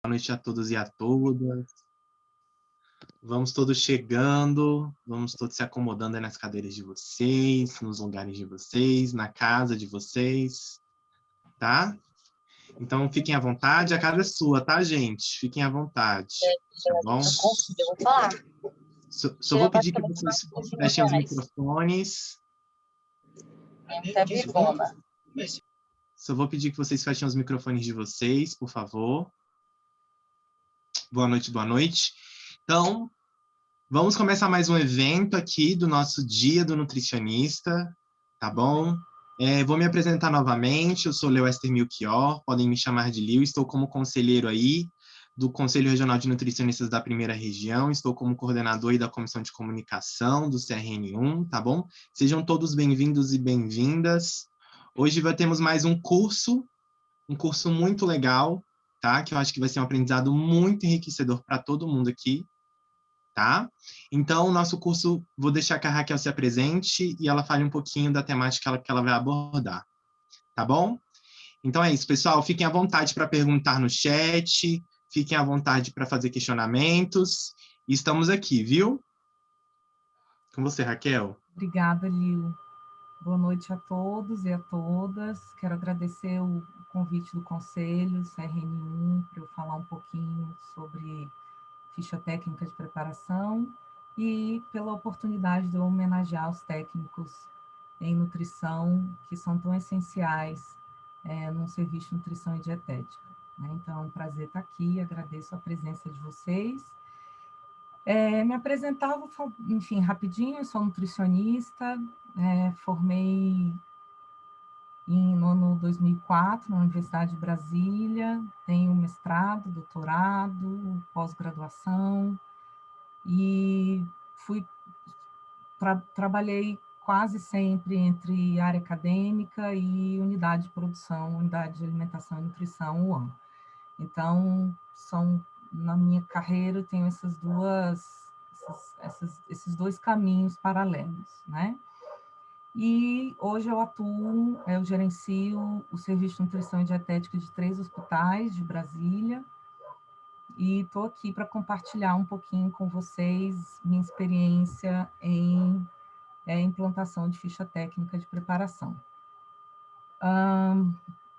Boa noite a todos e a todas. Vamos todos chegando, vamos todos se acomodando aí nas cadeiras de vocês, nos lugares de vocês, na casa de vocês, tá? Então, fiquem à vontade, a casa é sua, tá, gente? Fiquem à vontade, tá bom? Eu vou falar. Só vou pedir que vocês fechem os microfones. Só vou pedir que vocês fechem os microfones de vocês, por favor. Boa noite, boa noite. Então, vamos começar mais um evento aqui do nosso Dia do Nutricionista, tá bom? Vou me apresentar novamente, eu sou Leuester Milchior, podem me chamar de Liu, estou como conselheiro aí do Conselho Regional de Nutricionistas da Primeira Região, estou como coordenador aí da Comissão de Comunicação do CRN1, tá bom? Sejam todos bem-vindos e bem-vindas. Hoje temos mais um curso muito legal, tá? Que eu acho que vai ser um aprendizado muito enriquecedor para todo mundo aqui, tá? Então, o nosso curso, vou deixar que a Raquel se apresente e ela fale um pouquinho da temática que ela vai abordar, tá bom? Então é isso, pessoal. Fiquem à vontade para perguntar no chat, fiquem à vontade para fazer questionamentos. Estamos aqui, viu? Com você, Raquel. Obrigada, Liu. Boa noite a todos e a todas. Quero agradecer o convite do Conselho CRN1 para eu falar um pouquinho sobre ficha técnica de preparação e pela oportunidade de eu homenagear os técnicos em nutrição que são tão essenciais num serviço de nutrição e dietética, né? Então, é um prazer estar aqui, agradeço a presença de vocês. Me apresentar, enfim, rapidinho, eu sou nutricionista, formei no ano 2004 na Universidade de Brasília, tenho mestrado, doutorado, pós-graduação, e trabalhei quase sempre entre área acadêmica e unidade de produção, unidade de alimentação e nutrição, UAM. Então, na minha carreira, eu tenho esses dois caminhos paralelos, né? E hoje eu gerencio o Serviço de Nutrição e Dietética de 3 hospitais de Brasília, e estou aqui para compartilhar um pouquinho com vocês minha experiência em implantação de ficha técnica de preparação.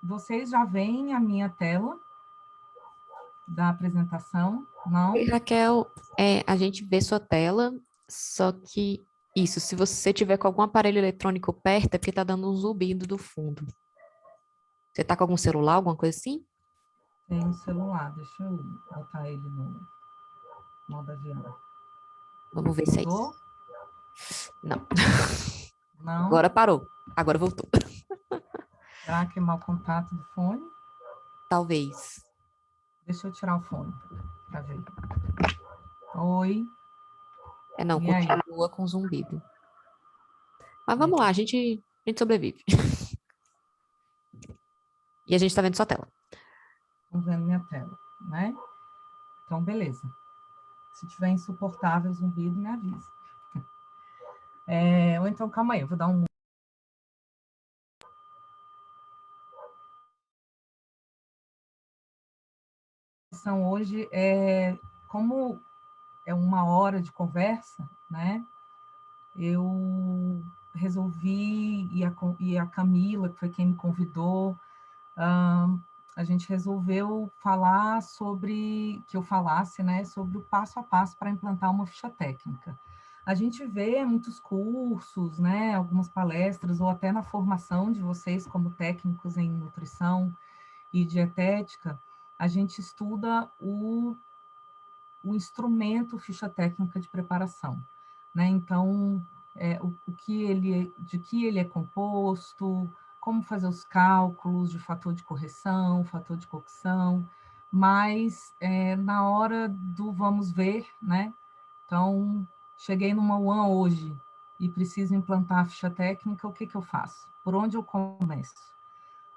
Vocês já veem a minha tela da apresentação? Não? Oi, Raquel, a gente vê sua tela, só que isso, se você tiver com algum aparelho eletrônico perto, é porque tá dando um zumbido do fundo. Você tá com algum celular, alguma coisa assim? Tem um celular, deixa eu botar ele no modo avião. Vamos ver se é Mudou? isso. Não. Não? Agora parou. Agora voltou. Será que é mau contato do fone? Talvez. Deixa eu tirar o fone para ver. Oi? Não, E aí? continua com zumbido. Mas vamos lá, a gente sobrevive. E a gente tá vendo sua tela. Estão vendo minha tela, né? Então, beleza. Se tiver insuportável o zumbido, me avisa. Ou então, calma aí, eu vou dar um... Hoje, como é 1 hora de conversa, né? Eu resolvi, e a Camila, que foi quem me convidou, a gente resolveu falar que eu falasse, né, sobre o passo a passo para implantar uma ficha técnica. A gente vê muitos cursos, né, algumas palestras, ou até na formação de vocês como técnicos em nutrição e dietética, a gente estuda o instrumento ficha técnica de preparação, né? Então, de que ele é composto, como fazer os cálculos de fator de correção, fator de cocção, mas na hora do vamos ver, né? Então, cheguei numa UAN hoje e preciso implantar a ficha técnica, o que eu faço? Por onde eu começo?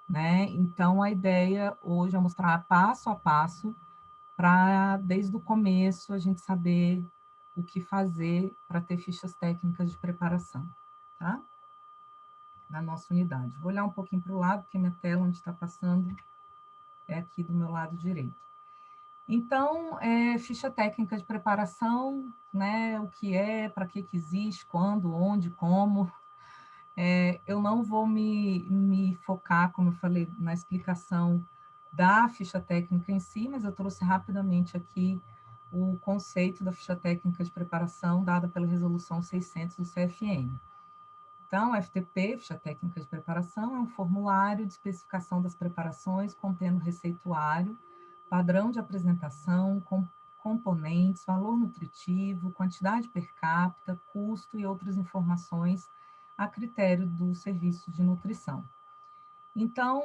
Né? Então, a ideia hoje é mostrar passo a passo para, desde o começo, a gente saber o que fazer para ter fichas técnicas de preparação, tá? Na nossa unidade. Vou olhar um pouquinho para o lado, porque minha tela onde está passando é aqui do meu lado direito. Então, ficha técnica de preparação, né? O que é, para que existe, quando, onde, como. Eu não vou me focar, como eu falei, na explicação da ficha técnica em si, mas eu trouxe rapidamente aqui o conceito da ficha técnica de preparação dada pela Resolução 600 do CFM. Então, FTP, ficha técnica de preparação, é um formulário de especificação das preparações contendo receituário, padrão de apresentação, componentes, valor nutritivo, quantidade per capita, custo e outras informações a critério do serviço de nutrição. Então,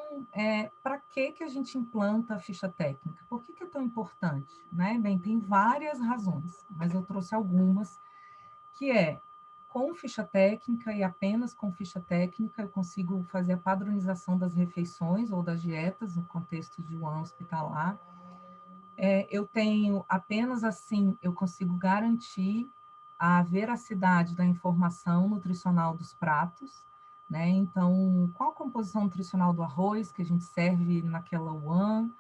para que a gente implanta a ficha técnica? Por que é tão importante? Né? Bem, tem várias razões, mas eu trouxe algumas, que com ficha técnica e apenas com ficha técnica eu consigo fazer a padronização das refeições ou das dietas no contexto de um ano hospitalar. Eu tenho apenas assim, eu consigo garantir a veracidade da informação nutricional dos pratos, né? Então, qual a composição nutricional do arroz que a gente serve naquela UAN,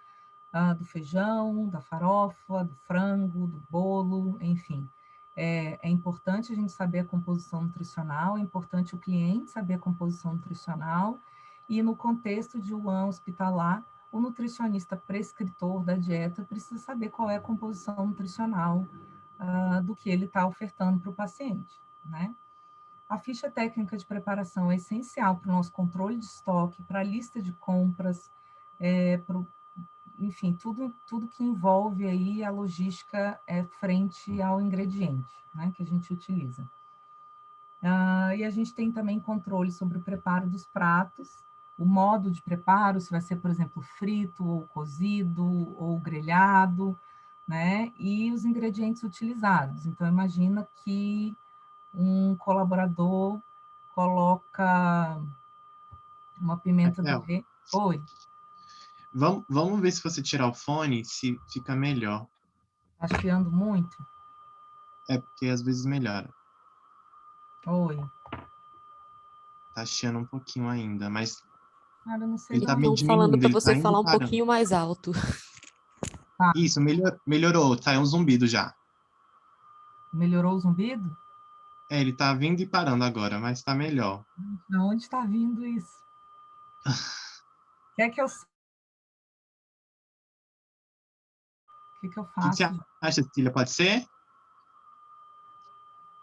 do feijão, da farofa, do frango, do bolo, enfim. É importante a gente saber a composição nutricional, é importante o cliente saber a composição nutricional, e no contexto de UAN hospitalar, o nutricionista prescritor da dieta precisa saber qual é a composição nutricional do que ele está ofertando para o paciente, né? A ficha técnica de preparação é essencial para o nosso controle de estoque, para a lista de compras, enfim, tudo que envolve aí a logística frente ao ingrediente, né, que a gente utiliza. E a gente tem também controle sobre o preparo dos pratos, o modo de preparo, se vai ser, por exemplo, frito, ou cozido, ou grelhado, né, e os ingredientes utilizados. Então, imagina que um colaborador coloca uma pimenta do Raquel, reino. Oi, vamos ver se você tirar o fone, se fica melhor. tá chiando muito? É porque às vezes melhora. Oi. Tá chiando um pouquinho ainda, mas Cara, eu não sei ele de tá onde me Estão falando diminuindo, para ele você tá indo e falar um parando. pouquinho mais alto. tá. Isso, melhorou, saiu um zumbido já. Melhorou o zumbido? Ele tá vindo e parando agora, mas tá melhor. De onde está vindo isso? Quer que eu... O que eu O que você faço? acha, Cecília? Pode ser?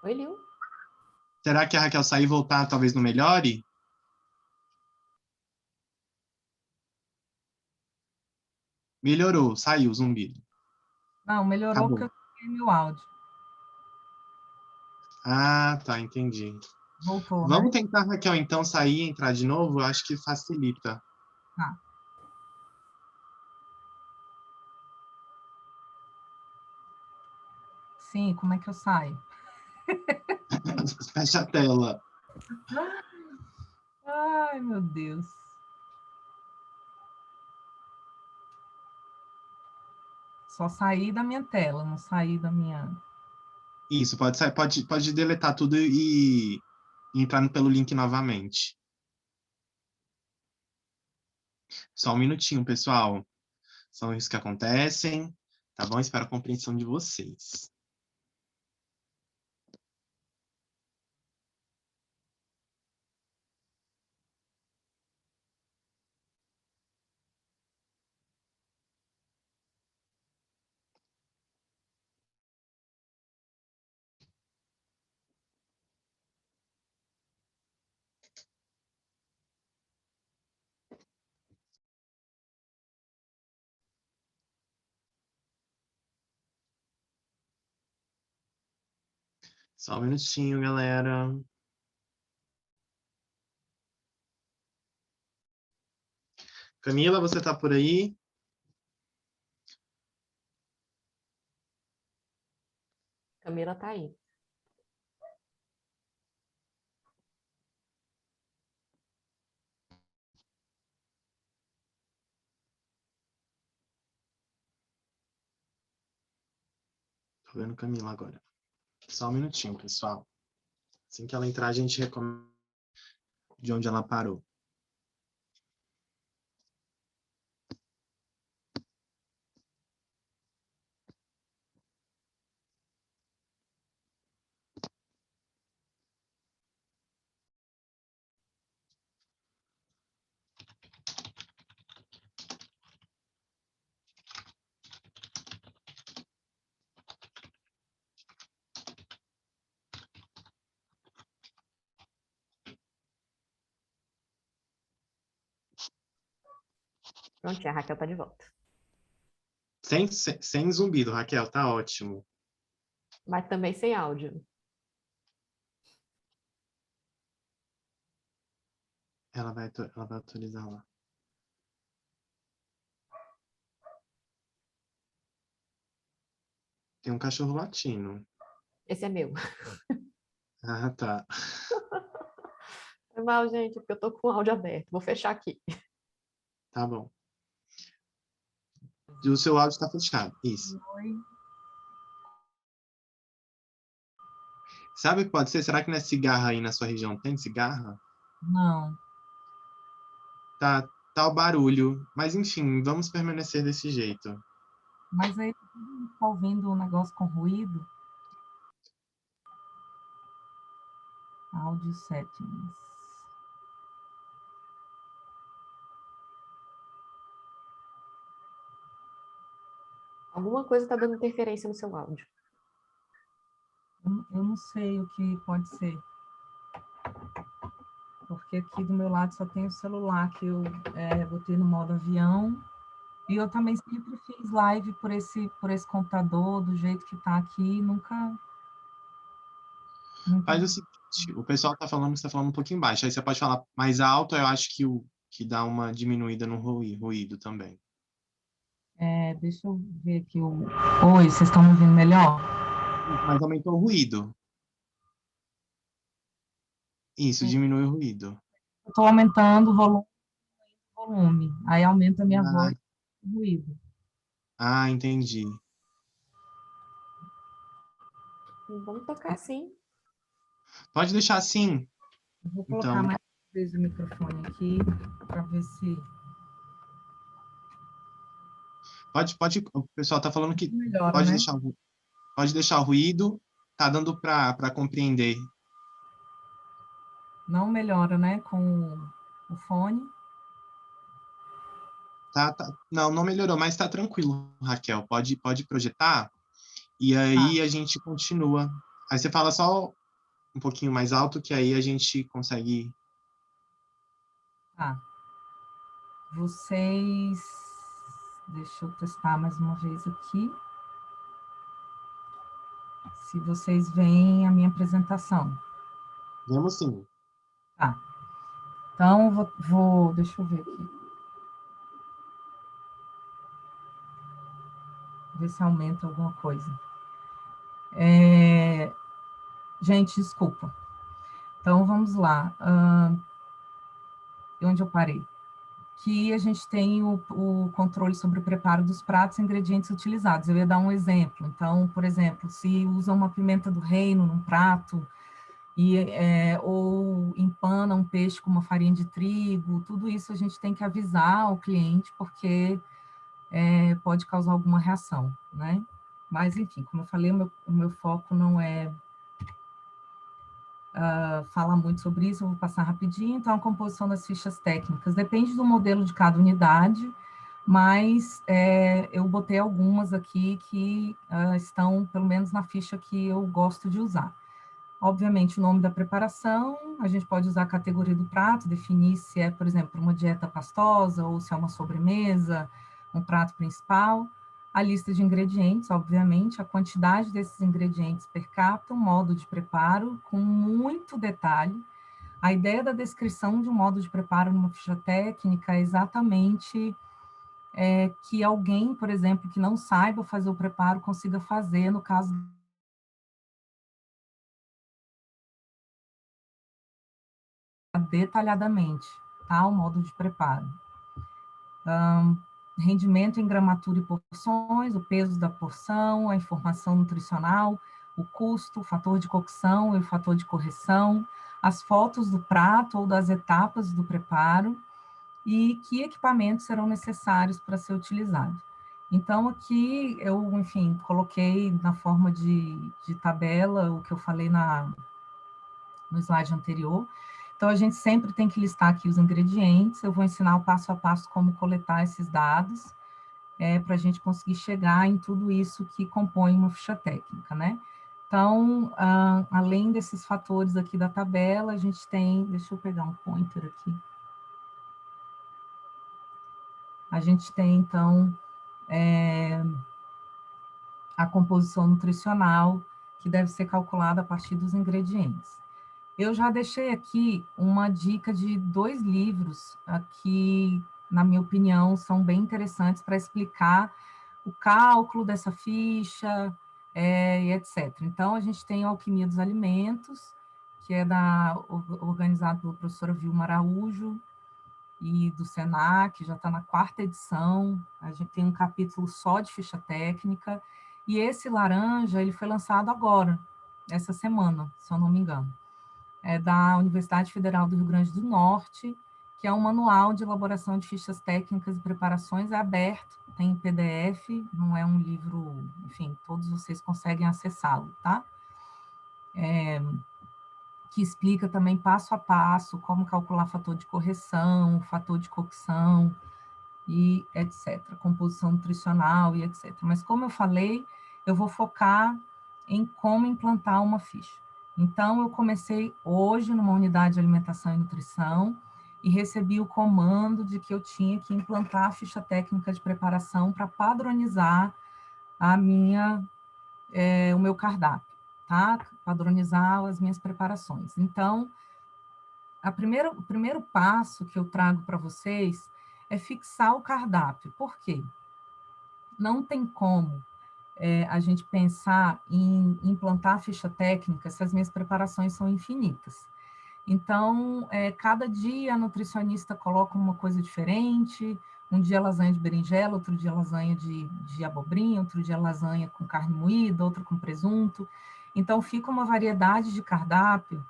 Oi, Liu. Será que a Raquel sair e voltar talvez não melhore? Melhorou, saiu o zumbido. Não, melhorou porque Acabou. eu troquei meu áudio. Ah, tá, entendi. Voltou, né? Vamos tentar, Raquel, então, sair e entrar de novo? Eu acho que facilita. Tá. Sim, como é que eu saio? Fecha a tela. Ai, meu Deus. Só sair da minha tela, não sair da minha... Isso, pode sair, pode deletar tudo e entrar pelo link novamente. Só um minutinho, pessoal. São isso que acontecem, tá bom? Espero a compreensão de vocês. Só um minutinho, galera. Camila, você tá por aí? Camila tá aí. Tô vendo Camila agora. Só um minutinho, pessoal. Assim que ela entrar, a gente recomeça de onde ela parou. Prontinho, a Raquel tá de volta. Sem zumbido, Raquel, tá ótimo. Mas também sem áudio. Ela vai atualizar lá. Tem um cachorro latino. Esse é meu. Ah, tá. Foi mal, gente, porque eu tô com o áudio aberto. Vou fechar aqui. Tá bom. E o seu áudio está fechado. Isso. Oi. Sabe o que pode ser? Será que não é cigarra aí na sua região? Tem cigarra? Não. Tá o barulho. Mas, enfim, vamos permanecer desse jeito. Mas aí tá ouvindo um negócio com ruído? Audio settings. Alguma coisa tá dando interferência no seu áudio. Eu não sei o que pode ser. Porque aqui do meu lado só tem o celular que eu botei no modo avião. E eu também sempre fiz live por esse computador, do jeito que está aqui, nunca. Faz o seguinte, o pessoal tá falando que você tá falando um pouquinho baixo. Aí você pode falar mais alto, eu acho que dá uma diminuída no ruído também. Deixa eu ver aqui o. Oi, vocês estão me ouvindo melhor? Mas aumentou o ruído. Isso, diminui o ruído. Eu estou aumentando o volume. Aí aumenta a minha Ah, voz e o ruído. entendi. Vamos tocar assim. Pode deixar assim. Eu vou colocar Então, mais uma vez o microfone aqui para ver se pode. O pessoal tá falando que melhora, pode né? deixar o ruído. Tá dando para compreender. Não melhora, né? Com o fone. Não, não melhorou, mas tá tranquilo, Raquel. Pode projetar e Tá, aí a gente continua. Aí você fala só um pouquinho mais alto, que aí a gente consegue. tá. Vocês. Deixa eu testar mais uma vez aqui. Se vocês veem a minha apresentação. Vemos sim. Tá. Então, deixa eu ver aqui. Ver se aumenta alguma coisa. Gente, desculpa. Então, vamos lá. Onde eu parei? Que a gente tem o controle sobre o preparo dos pratos e ingredientes utilizados. Eu ia dar um exemplo. Então, por exemplo, se usa uma pimenta do reino num prato, ou empana um peixe com uma farinha de trigo, tudo isso a gente tem que avisar o cliente, porque pode causar alguma reação, né? Mas, enfim, como eu falei, o meu foco não é falar muito sobre isso, eu vou passar rapidinho. Então, a composição das fichas técnicas depende do modelo de cada unidade, mas eu botei algumas aqui que estão, pelo menos, na ficha que eu gosto de usar. Obviamente, o nome da preparação, a gente pode usar a categoria do prato, definir se é, por exemplo, uma dieta pastosa ou se é uma sobremesa, um prato principal. A lista de ingredientes, obviamente, a quantidade desses ingredientes per capita, o modo de preparo, com muito detalhe. A ideia da descrição de um modo de preparo numa ficha técnica é exatamente que alguém, por exemplo, que não saiba fazer o preparo, consiga fazer, no caso detalhadamente, tá? O modo de preparo. Rendimento em gramatura e porções, o peso da porção, a informação nutricional, o custo, o fator de cocção e o fator de correção, as fotos do prato ou das etapas do preparo e que equipamentos serão necessários para ser utilizado. Então, aqui eu, enfim, coloquei na forma de tabela o que eu falei no slide anterior. Então, a gente sempre tem que listar aqui os ingredientes. Eu vou ensinar o passo a passo como coletar esses dados, para a gente conseguir chegar em tudo isso que compõe uma ficha técnica, né? Então, além desses fatores aqui da tabela, a gente tem... Deixa eu pegar um pointer aqui. a gente tem, então, a composição nutricional, que deve ser calculada a partir dos ingredientes. Eu já deixei aqui uma dica de 2 livros que, na minha opinião, são bem interessantes para explicar o cálculo dessa ficha, e etc. Então, a gente tem a Alquimia dos Alimentos, que é organizado pela professora Vilma Araújo, e do Senac, já está na 4ª edição. A gente tem um capítulo só de ficha técnica, e esse laranja, ele foi lançado agora, essa semana, se eu não me engano. É da Universidade Federal do Rio Grande do Norte, que é um manual de elaboração de fichas técnicas e preparações, é aberto, tem em PDF, não é um livro, enfim, todos vocês conseguem acessá-lo, tá? Que explica também passo a passo como calcular fator de correção, fator de cocção e etc. Composição nutricional e etc. Mas como eu falei, eu vou focar em como implantar uma ficha. Então, eu comecei hoje numa unidade de alimentação e nutrição e recebi o comando de que eu tinha que implantar a ficha técnica de preparação para padronizar o meu cardápio, tá? Padronizar as minhas preparações. Então, o primeiro passo que eu trago para vocês é fixar o cardápio. Por quê? Não tem como a gente pensar em implantar a ficha técnica se as minhas preparações são infinitas. Então, cada dia a nutricionista coloca uma coisa diferente, um dia lasanha de berinjela, outro dia lasanha de abobrinha, outro dia lasanha com carne moída, outro com presunto. Então, fica uma variedade de cardápio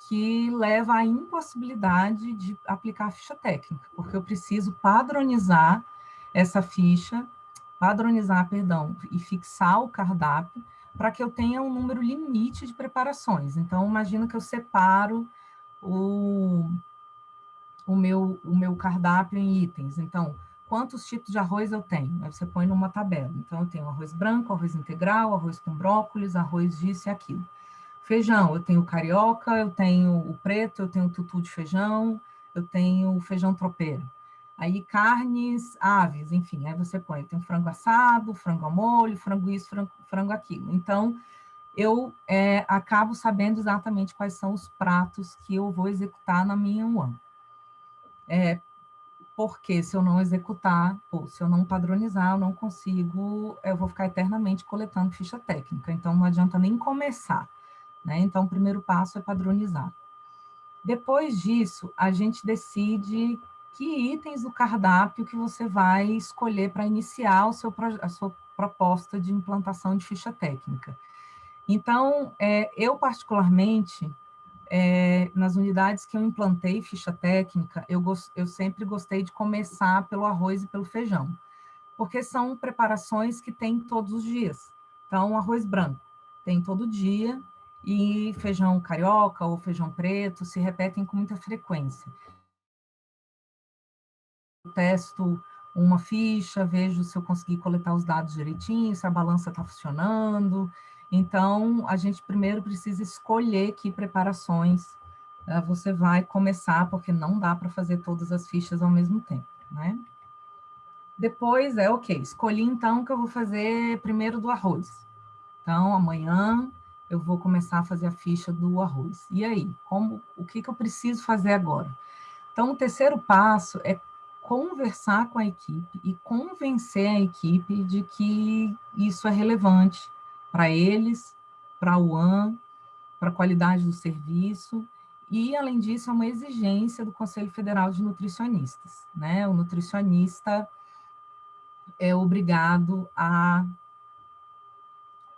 que leva à impossibilidade de aplicar a ficha técnica, porque eu preciso padronizar essa ficha, e fixar o cardápio para que eu tenha um número limite de preparações. Então, imagina que eu separo o meu cardápio em itens. Então, quantos tipos de arroz eu tenho? Aí você põe numa tabela. Então, eu tenho arroz branco, arroz integral, arroz com brócolis, arroz disso e aquilo. Feijão, eu tenho carioca, eu tenho o preto, eu tenho o tutu de feijão, eu tenho o feijão tropeiro. Aí carnes, aves, enfim, aí você põe, tem frango assado, frango ao molho, frango isso, frango aquilo. Então, eu acabo sabendo exatamente quais são os pratos que eu vou executar na minha UAM. Porque se eu não executar, ou se eu não padronizar, eu não consigo, eu vou ficar eternamente coletando ficha técnica, então não adianta nem começar, né? Então, o primeiro passo é padronizar. Depois disso, a gente decide que itens do cardápio que você vai escolher para iniciar a sua proposta de implantação de ficha técnica. Então, eu particularmente, nas unidades que eu implantei ficha técnica, eu sempre gostei de começar pelo arroz e pelo feijão, porque são preparações que tem todos os dias. Então, arroz branco tem todo dia, e feijão carioca ou feijão preto se repetem com muita frequência. Eu testo uma ficha, vejo se eu consegui coletar os dados direitinho, se a balança está funcionando. Então, a gente primeiro precisa escolher que preparações você vai começar, porque não dá para fazer todas as fichas ao mesmo tempo, né? Depois ok, escolhi então que eu vou fazer primeiro do arroz. Então, amanhã eu vou começar a fazer a ficha do arroz. E aí, o que eu preciso fazer agora? Então, o terceiro passo é conversar com a equipe e convencer a equipe de que isso é relevante para eles, para a UAM, para a qualidade do serviço, e, além disso, é uma exigência do Conselho Federal de Nutricionistas, né? O nutricionista é obrigado a...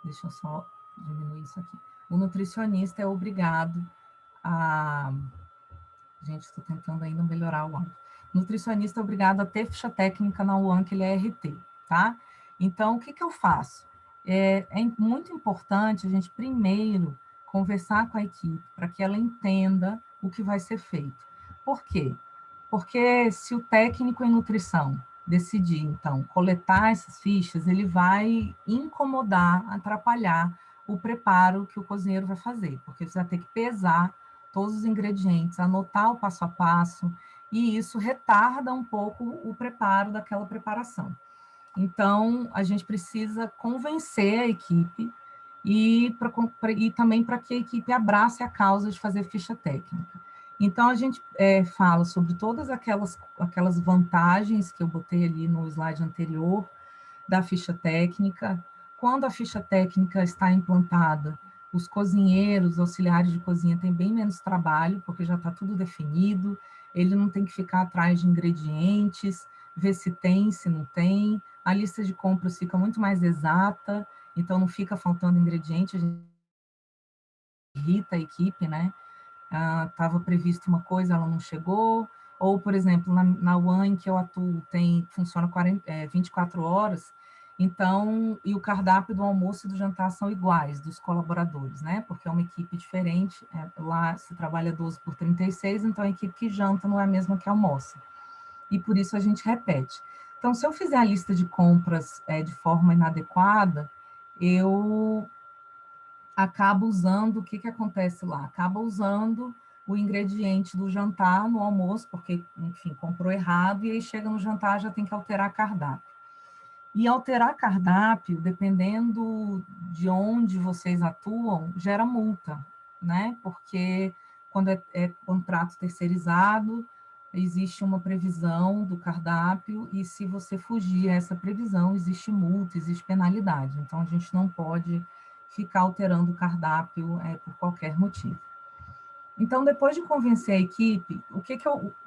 Deixa eu só diminuir isso aqui. O nutricionista é obrigado a... Gente, estou tentando ainda melhorar o áudio. O nutricionista é obrigado a ter ficha técnica na UAM, que ele é RT, tá? Então, o que eu faço? É muito importante a gente primeiro conversar com a equipe para que ela entenda o que vai ser feito. Por quê? Porque se o técnico em nutrição decidir, então, coletar essas fichas, ele vai incomodar, atrapalhar o preparo que o cozinheiro vai fazer, porque você vai ter que pesar todos os ingredientes, anotar o passo a passo, e isso retarda um pouco o preparo daquela preparação. Então, a gente precisa convencer a equipe e também para que a equipe abrace a causa de fazer ficha técnica. Então, a gente fala sobre todas aquelas vantagens que eu botei ali no slide anterior da ficha técnica. Quando a ficha técnica está implantada, os cozinheiros, auxiliares de cozinha têm bem menos trabalho, porque já está tudo definido, ele não tem que ficar atrás de ingredientes, ver se tem, se não tem, a lista de compras fica muito mais exata, então não fica faltando ingrediente, a gente irrita a equipe, né? Estava previsto uma coisa, ela não chegou, ou, por exemplo, na UAN em que eu atuo, funciona 24 horas, então, e o cardápio do almoço e do jantar são iguais, dos colaboradores, né? Porque é uma equipe diferente, lá se trabalha 12 por 36, então a equipe que janta não é a mesma que almoça. E por isso a gente repete. Então, se eu fizer a lista de compras de forma inadequada, eu acaba usando, o que acontece lá? Acaba usando o ingrediente do jantar no almoço, porque, enfim, comprou errado, e aí chega no jantar, já tem que alterar cardápio. E alterar cardápio, dependendo de onde vocês atuam, gera multa, né? Porque quando é contrato terceirizado, existe uma previsão do cardápio, e se você fugir a essa previsão, existe multa, existe penalidade. Então, a gente não pode ficar alterando o cardápio por qualquer motivo. Então, depois de convencer a equipe,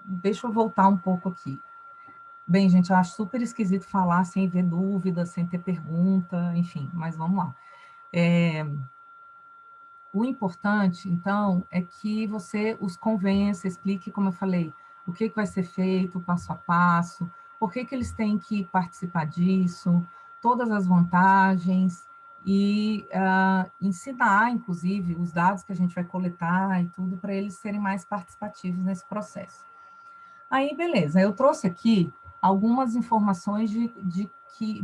deixa eu voltar um pouco aqui. Bem, gente, eu acho super esquisito falar sem ver dúvida, sem ter pergunta, enfim, mas vamos lá. O importante, então, é que você os convença, explique, como eu falei, o que vai ser feito, passo a passo, por que eles têm que participar disso, todas as vantagens, e ensinar, inclusive, os dados que a gente vai coletar e tudo, para eles serem mais participativos nesse processo. Aí, beleza, eu trouxe aqui algumas informações que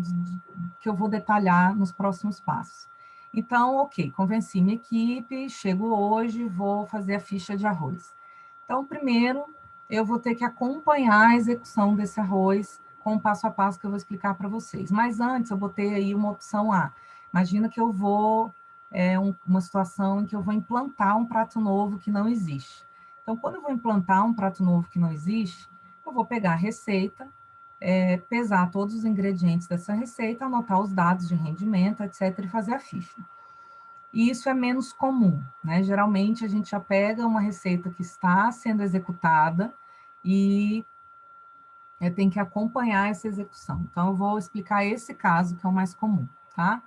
eu vou detalhar nos próximos passos. Então, ok, convenci minha equipe, chego hoje, vou fazer a ficha de arroz. Então, primeiro, eu vou ter que acompanhar a execução desse arroz com o passo a passo que eu vou explicar para vocês. Mas antes, eu botei aí uma opção A. Imagina que eu vou, uma situação em que eu vou implantar um prato novo que não existe. Então, quando eu vou implantar um prato novo que não existe, eu vou pegar a receita, pesar todos os ingredientes dessa receita, anotar os dados de rendimento, etc., e fazer a ficha. E isso é menos comum, né? Geralmente, a gente já pega uma receita que está sendo executada e tem que acompanhar essa execução. Então, eu vou explicar esse caso, que é o mais comum, tá?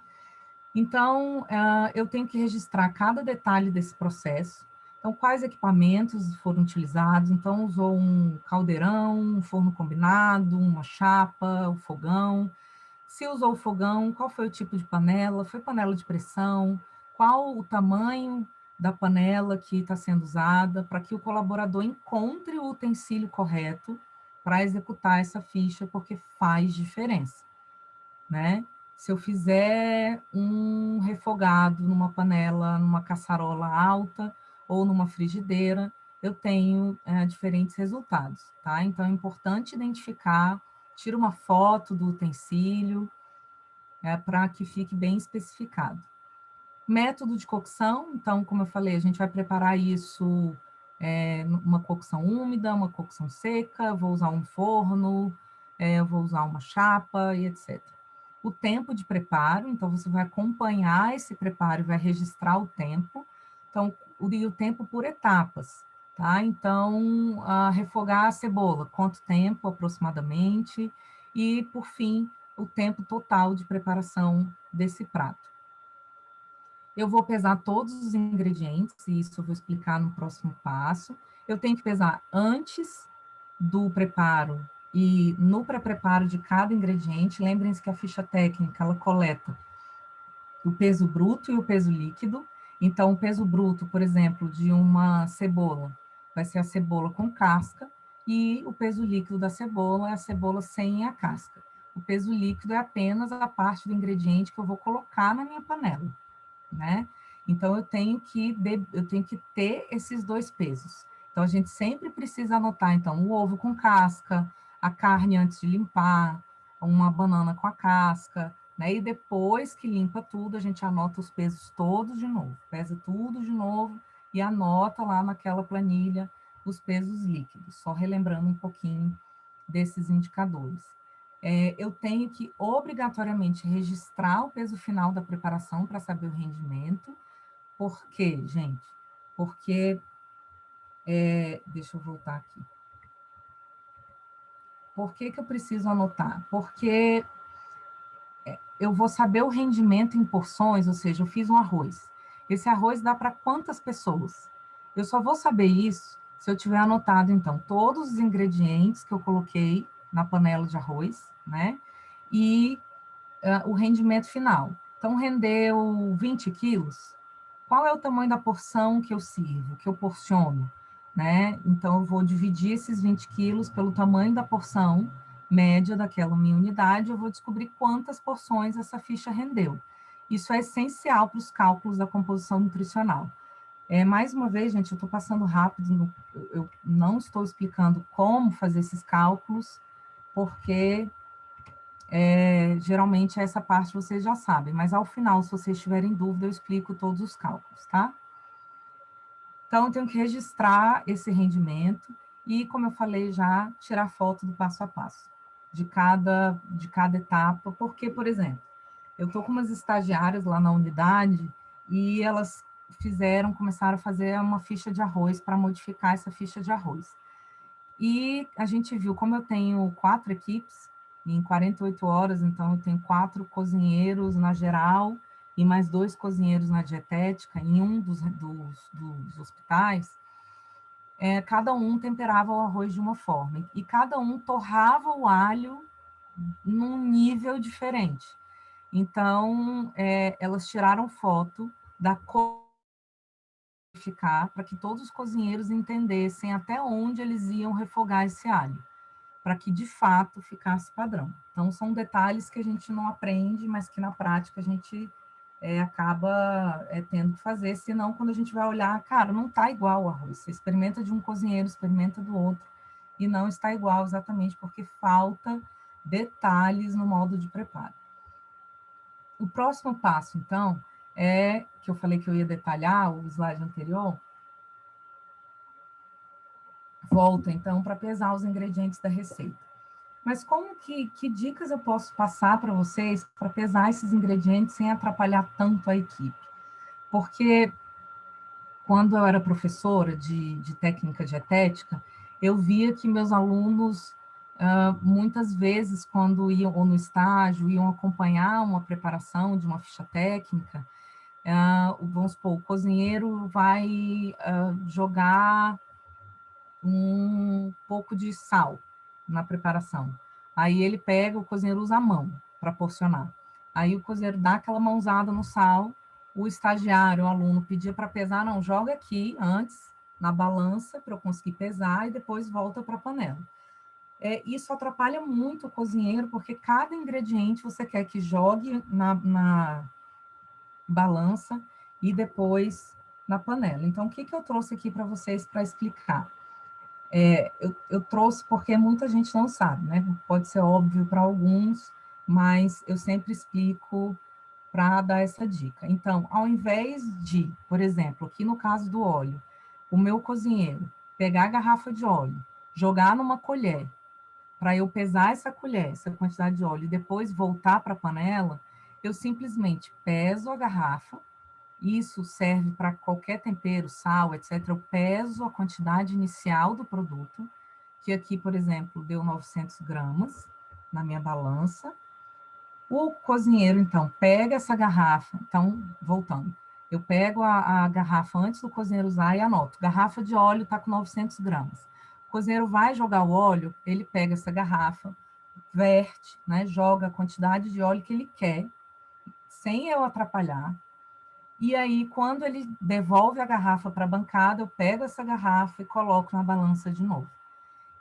Então, eu tenho que registrar cada detalhe desse processo. Então, quais equipamentos foram utilizados? Então, usou um caldeirão, um forno combinado, uma chapa, o fogão. Se usou o fogão, qual foi o tipo de panela? Foi panela de pressão? Qual o tamanho da panela que está sendo usada, para que o colaborador encontre o utensílio correto para executar essa ficha, porque faz diferença, né? Se eu fizer um refogado numa panela, numa caçarola alta ou numa frigideira, eu tenho diferentes resultados, tá? Então, é importante identificar, tira uma foto do utensílio, para que fique bem especificado. Método de cocção, então, como eu falei, a gente vai preparar isso uma cocção úmida, uma cocção seca, vou usar um forno, vou usar uma chapa e etc. O tempo de preparo, então você vai acompanhar esse preparo e vai registrar o tempo. Então, o tempo por etapas, tá? Então, refogar a cebola, quanto tempo aproximadamente? E, por fim, o tempo total de preparação desse prato. Eu vou pesar todos os ingredientes, e isso eu vou explicar no próximo passo. Eu tenho que pesar antes do preparo e no pré-preparo de cada ingrediente. Lembrem-se que a ficha técnica, ela coleta o peso bruto e o peso líquido. Então, o peso bruto, por exemplo, de uma cebola, vai ser a cebola com casca, e o peso líquido da cebola é a cebola sem a casca. O peso líquido é apenas a parte do ingrediente que eu vou colocar na minha panela, né? Então, eu tenho que ter esses dois pesos. Então, a gente sempre precisa anotar, então, o ovo com casca, a carne antes de limpar, uma banana com a casca, né? E depois que limpa tudo, a gente anota os pesos todos de novo, pesa tudo de novo e anota lá naquela planilha os pesos líquidos, só relembrando um pouquinho desses indicadores. Eu tenho que obrigatoriamente registrar o peso final da preparação para saber o rendimento. Por quê, gente? Porque, deixa eu voltar aqui. Por que eu preciso anotar? Porque eu vou saber o rendimento em porções, ou seja, eu fiz um arroz. Esse arroz dá para quantas pessoas? Eu só vou saber isso se eu tiver anotado, então, todos os ingredientes que eu coloquei na panela de arroz, né? E o rendimento final. Então, rendeu 20 quilos. Qual é o tamanho da porção que eu sirvo, que eu porciono? Né? Então, eu vou dividir esses 20 quilos pelo tamanho da porção média daquela minha unidade, eu vou descobrir quantas porções essa ficha rendeu. Isso é essencial para os cálculos da composição nutricional. Mais uma vez, gente, eu estou passando rápido, eu não estou explicando como fazer esses cálculos, porque geralmente essa parte vocês já sabem, mas ao final, se vocês tiverem dúvida, eu explico todos os cálculos, tá? Então, eu tenho que registrar esse rendimento e, como eu falei já, tirar foto do passo a passo de cada etapa, porque, por exemplo, eu estou com umas estagiárias lá na unidade e elas começaram a fazer uma ficha de arroz para modificar essa ficha de arroz. E a gente viu, como eu tenho 4 equipes, em 48 horas, então eu tenho 4 cozinheiros na geral e mais 2 cozinheiros na dietética, em um dos hospitais, cada um temperava o arroz de uma forma, e cada um torrava o alho num nível diferente. Então, elas tiraram foto da cor para que todos os cozinheiros entendessem até onde eles iam refogar esse alho, para que de fato ficasse padrão. Então, são detalhes que a gente não aprende, mas que na prática a gente acaba tendo que fazer, senão quando a gente vai olhar, cara, não está igual o arroz. Você experimenta de um cozinheiro, experimenta do outro, e não está igual exatamente porque falta detalhes no modo de preparo. O próximo passo, então, que eu falei que eu ia detalhar, o slide anterior, volta, então, para pesar os ingredientes da receita. Mas que dicas eu posso passar para vocês para pesar esses ingredientes sem atrapalhar tanto a equipe? Porque quando eu era professora de técnica dietética, eu via que meus alunos, muitas vezes, quando iam ou no estágio, iam acompanhar uma preparação de uma ficha técnica, vamos supor, o cozinheiro vai jogar um pouco de sal na preparação. Aí ele pega, o cozinheiro usa a mão para porcionar. Aí o cozinheiro dá aquela mãozada no sal, o estagiário, o aluno pedia para pesar, não, joga aqui antes, na balança, para eu conseguir pesar, e depois volta para a panela. Isso atrapalha muito o cozinheiro, porque cada ingrediente você quer que jogue na balança e depois na panela. Então, o que eu trouxe aqui para vocês para explicar? Eu trouxe porque muita gente não sabe, né? Pode ser óbvio para alguns, mas eu sempre explico para dar essa dica. Então, ao invés de, por exemplo, aqui no caso do óleo, o meu cozinheiro pegar a garrafa de óleo, jogar numa colher, para eu pesar essa colher, essa quantidade de óleo, e depois voltar para a panela, eu simplesmente peso a garrafa. Isso serve para qualquer tempero, sal, etc. Eu peso a quantidade inicial do produto, que aqui, por exemplo, deu 900 gramas na minha balança. O cozinheiro, então, pega essa garrafa. Então, voltando, eu pego a garrafa antes do cozinheiro usar e anoto. Garrafa de óleo está com 900 gramas. O cozinheiro vai jogar o óleo, ele pega essa garrafa, verte, né, joga a quantidade de óleo que ele quer, sem eu atrapalhar. E aí, quando ele devolve a garrafa para a bancada, eu pego essa garrafa e coloco na balança de novo.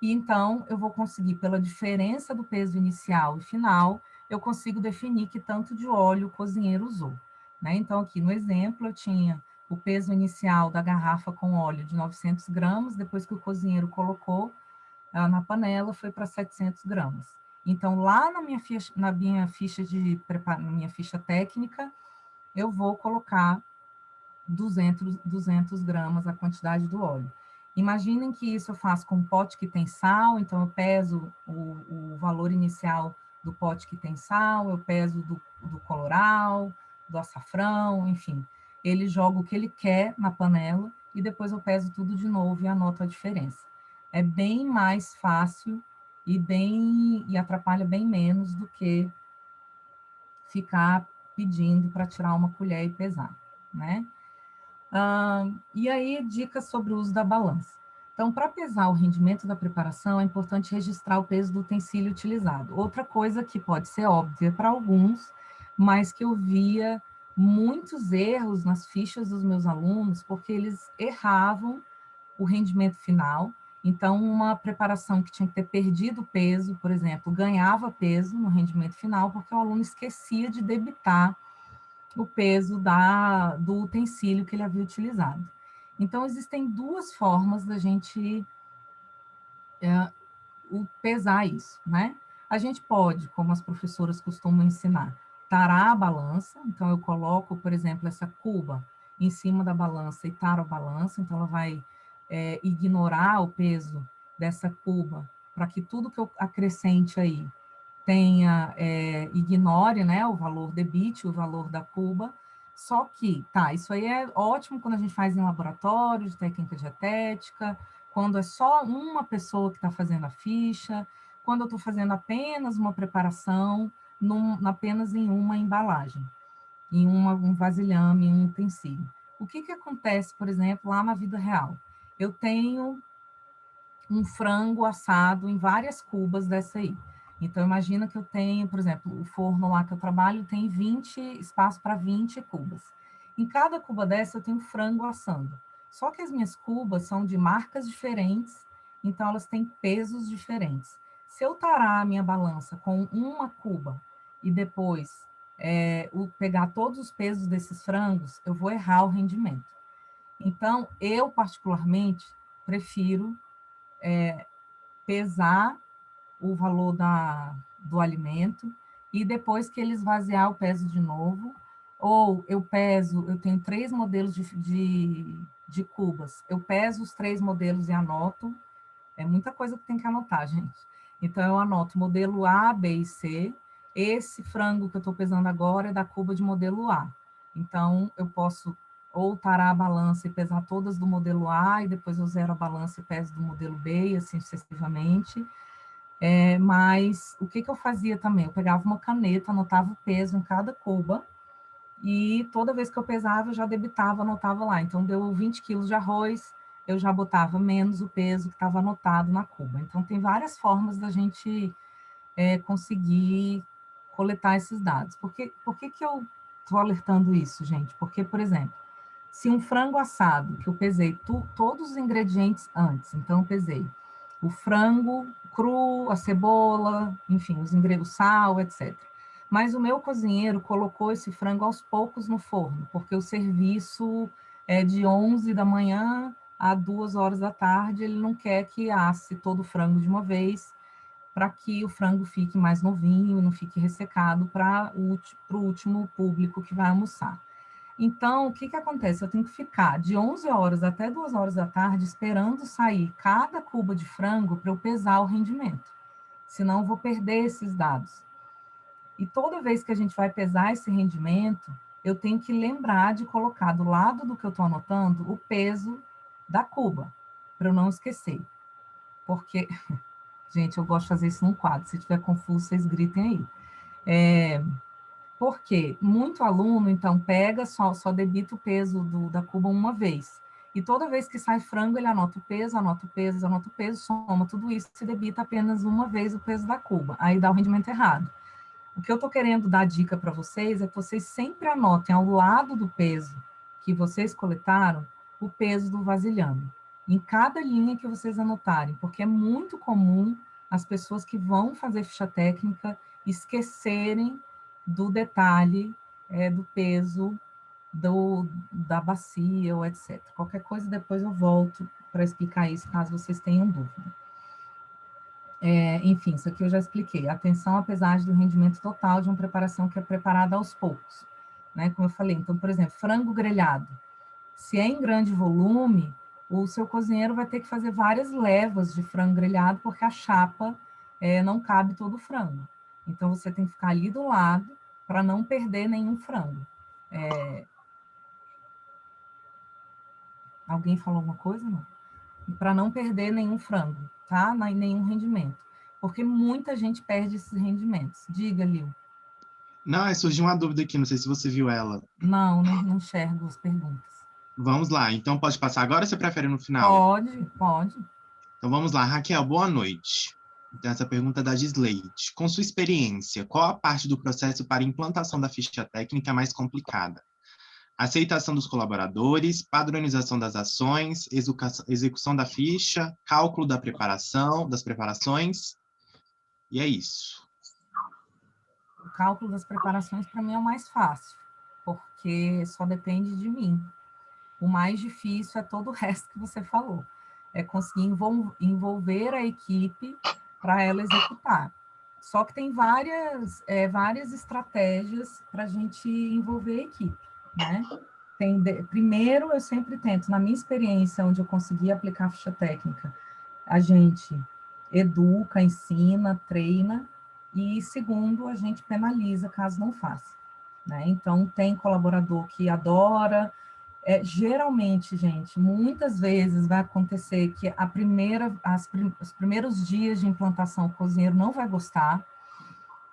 E então, eu vou conseguir, pela diferença do peso inicial e final, eu consigo definir que tanto de óleo o cozinheiro usou. Né? Então, aqui no exemplo, eu tinha o peso inicial da garrafa com óleo de 900 gramas, depois que o cozinheiro colocou na panela, foi para 700 gramas. Então, lá na minha ficha técnica, eu vou colocar 200 gramas a quantidade do óleo. Imaginem que isso eu faço com um pote que tem sal, então eu peso o valor inicial do pote que tem sal, eu peso do coloral, do açafrão, enfim. Ele joga o que ele quer na panela e depois eu peso tudo de novo e anoto a diferença. É bem mais fácil e atrapalha bem menos do que ficar pedindo para tirar uma colher e pesar, né? E aí, dicas sobre o uso da balança. Então, para pesar o rendimento da preparação, é importante registrar o peso do utensílio utilizado. Outra coisa que pode ser óbvia para alguns, mas que eu via muitos erros nas fichas dos meus alunos, porque eles erravam o rendimento final. Então, uma preparação que tinha que ter perdido peso, por exemplo, ganhava peso no rendimento final, porque o aluno esquecia de debitar o peso do utensílio que ele havia utilizado. Então, existem duas formas da gente pesar isso, né? A gente pode, como as professoras costumam ensinar, tarar a balança. Então, eu coloco, por exemplo, essa cuba em cima da balança e taro a balança. Então, ela vai ignorar o peso dessa cuba para que tudo que eu acrescente aí ignore, né, o valor debite, o valor da cuba. Só que, isso aí é ótimo quando a gente faz em laboratório de técnica dietética, quando é só uma pessoa que está fazendo a ficha, quando eu estou fazendo apenas uma preparação, apenas em uma embalagem, em um vasilhame, em um utensílio. O que acontece, por exemplo, lá na vida real? Eu tenho um frango assado em várias cubas dessa aí. Então, imagina que eu tenho, por exemplo, o forno lá que eu trabalho tem espaço para 20 cubas. Em cada cuba dessa, eu tenho frango assando. Só que as minhas cubas são de marcas diferentes, então elas têm pesos diferentes. Se eu tarar a minha balança com uma cuba e depois pegar todos os pesos desses frangos, eu vou errar o rendimento. Então, eu, particularmente, prefiro pesar o valor do alimento e depois que ele esvaziar, eu peso de novo. Ou eu tenho 3 modelos de cubas. Eu peso os 3 modelos e anoto. É muita coisa que tem que anotar, gente. Então, eu anoto modelo A, B e C. Esse frango que eu estou pesando agora é da cuba de modelo A. Então, eu posso ou tarar a balança e pesar todas do modelo A, e depois eu zero a balança e peso do modelo B, e assim sucessivamente. Mas o que eu fazia também? Eu pegava uma caneta, anotava o peso em cada cuba, e toda vez que eu pesava, eu já debitava, anotava lá. Então, deu 20 quilos de arroz, eu já botava menos o peso que estava anotado na cuba. Então, tem várias formas da gente conseguir coletar esses dados. Por que eu estou alertando isso, gente? Porque, por exemplo, se um frango assado, que eu pesei todos os ingredientes antes, então eu pesei o frango cru, a cebola, enfim, o sal, etc. Mas o meu cozinheiro colocou esse frango aos poucos no forno, porque o serviço é de 11 da manhã a 2 horas da tarde, ele não quer que asse todo o frango de uma vez, para que o frango fique mais novinho e não fique ressecado para o último público que vai almoçar. Então, o que acontece? Eu tenho que ficar de 11 horas até 2 horas da tarde esperando sair cada cuba de frango para eu pesar o rendimento. Senão, eu vou perder esses dados. E toda vez que a gente vai pesar esse rendimento, eu tenho que lembrar de colocar do lado do que eu estou anotando o peso da cuba, para eu não esquecer. Porque, gente, eu gosto de fazer isso num quadro. Se estiver confuso, vocês gritem aí. Porque muito aluno, então, pega, só debita o peso da cuba uma vez. E toda vez que sai frango, ele anota o peso, anota o peso, anota o peso, soma tudo isso e debita apenas uma vez o peso da cuba. Aí dá o rendimento errado. O que eu estou querendo dar dica para vocês é que vocês sempre anotem ao lado do peso que vocês coletaram o peso do vasilhame. Em cada linha que vocês anotarem, porque é muito comum as pessoas que vão fazer ficha técnica esquecerem do detalhe do peso da bacia, ou etc. Qualquer coisa, depois eu volto para explicar isso, caso vocês tenham dúvida. Enfim, isso aqui eu já expliquei. Atenção à pesagem do rendimento total de uma preparação que é preparada aos poucos, né? Como eu falei, então, por exemplo, frango grelhado. Se é em grande volume, o seu cozinheiro vai ter que fazer várias levas de frango grelhado, porque a chapa não cabe todo o frango. Então, você tem que ficar ali do lado para não perder nenhum frango. Alguém falou alguma coisa? Não? Para não perder nenhum frango, tá? Nenhum rendimento. Porque muita gente perde esses rendimentos. Diga, Lil. Não, surgiu uma dúvida aqui, não sei se você viu ela. Não enxergo as perguntas. Vamos lá, então pode passar agora ou você prefere no final? Pode. Então vamos lá, Raquel, boa noite. Então essa pergunta é da Gisleide. Com sua experiência, qual a parte do processo para implantação da ficha técnica mais complicada? Aceitação dos colaboradores, padronização das ações, execução da ficha, cálculo da preparação, das preparações, e é isso. O cálculo das preparações, para mim, é o mais fácil, porque só depende de mim. O mais difícil é todo o resto que você falou. É conseguir envolver a equipe para ela executar. Só que tem várias estratégias para a gente envolver a equipe, né? Primeiro, eu sempre tento, na minha experiência, onde eu consegui aplicar a ficha técnica, a gente educa, ensina, treina, e segundo, a gente penaliza caso não faça, né? Então, tem colaborador que adora. Geralmente, gente, muitas vezes vai acontecer que os primeiros dias de implantação o cozinheiro não vai gostar.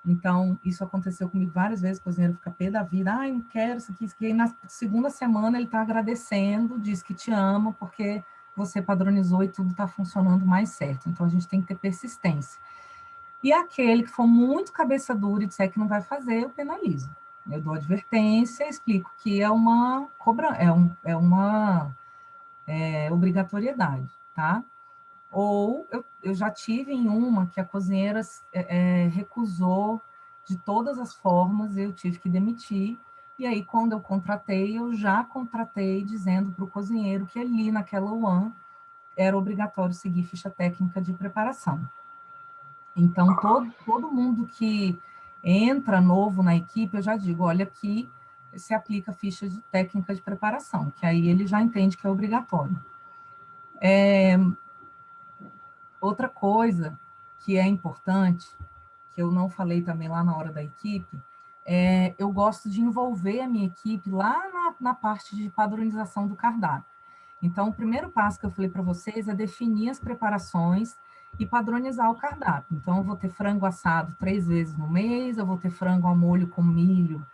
Então, isso aconteceu comigo várias vezes, o cozinheiro fica pé da vida, não quero isso aqui. E na segunda semana ele está agradecendo, diz que te ama, porque você padronizou e tudo está funcionando mais certo. Então, a gente tem que ter persistência. E aquele que for muito cabeça dura e disser que não vai fazer, eu penalizo. Eu dou advertência, explico que é uma obrigatoriedade, tá? Ou eu já tive em uma que a cozinheira recusou de todas as formas, eu tive que demitir, e aí quando eu já contratei dizendo para o cozinheiro que ali naquela UAN era obrigatório seguir ficha técnica de preparação. Então, todo mundo que entra novo na equipe, eu já digo, olha, aqui se aplica ficha de técnica de preparação, que aí ele já entende que é obrigatório. Outra coisa que é importante, que eu não falei também lá na hora da equipe, eu gosto de envolver a minha equipe lá na parte de padronização do cardápio. Então, o primeiro passo que eu falei para vocês é definir as preparações e padronizar o cardápio. Então, eu vou ter frango assado 3 vezes no mês, eu vou ter frango ao molho com milho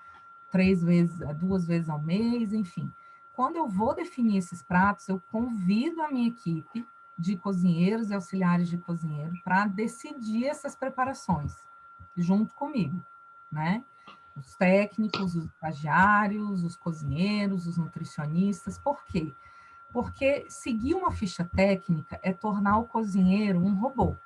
2 vezes ao mês, enfim. Quando eu vou definir esses pratos, eu convido a minha equipe de cozinheiros e auxiliares de cozinheiro para decidir essas preparações junto comigo, né? Os técnicos, os estagiários, os cozinheiros, os nutricionistas. Por quê? Porque seguir uma ficha técnica é tornar o cozinheiro um robô.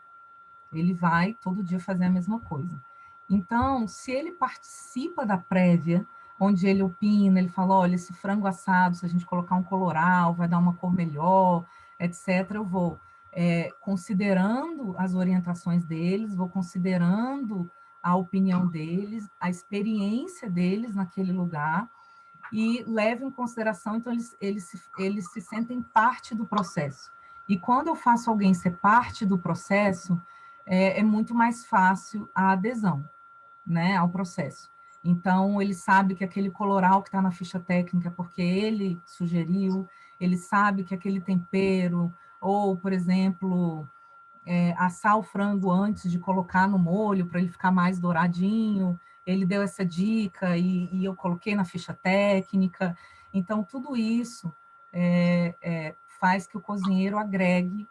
Ele vai todo dia fazer a mesma coisa. Então, se ele participa da prévia, onde ele opina, ele fala, olha, esse frango assado, se a gente colocar um coloral, vai dar uma cor melhor, etc., eu vou considerando as orientações deles, vou considerando a opinião deles, a experiência deles naquele lugar, e levo em consideração, então eles se sentem parte do processo. E quando eu faço alguém ser parte do processo, é muito mais fácil a adesão, né, ao processo. Então, ele sabe que aquele coloral que está na ficha técnica é porque ele sugeriu, ele sabe que aquele tempero, ou, por exemplo, assar o frango antes de colocar no molho para ele ficar mais douradinho, ele deu essa dica e eu coloquei na ficha técnica. Então, tudo isso faz que o cozinheiro agregue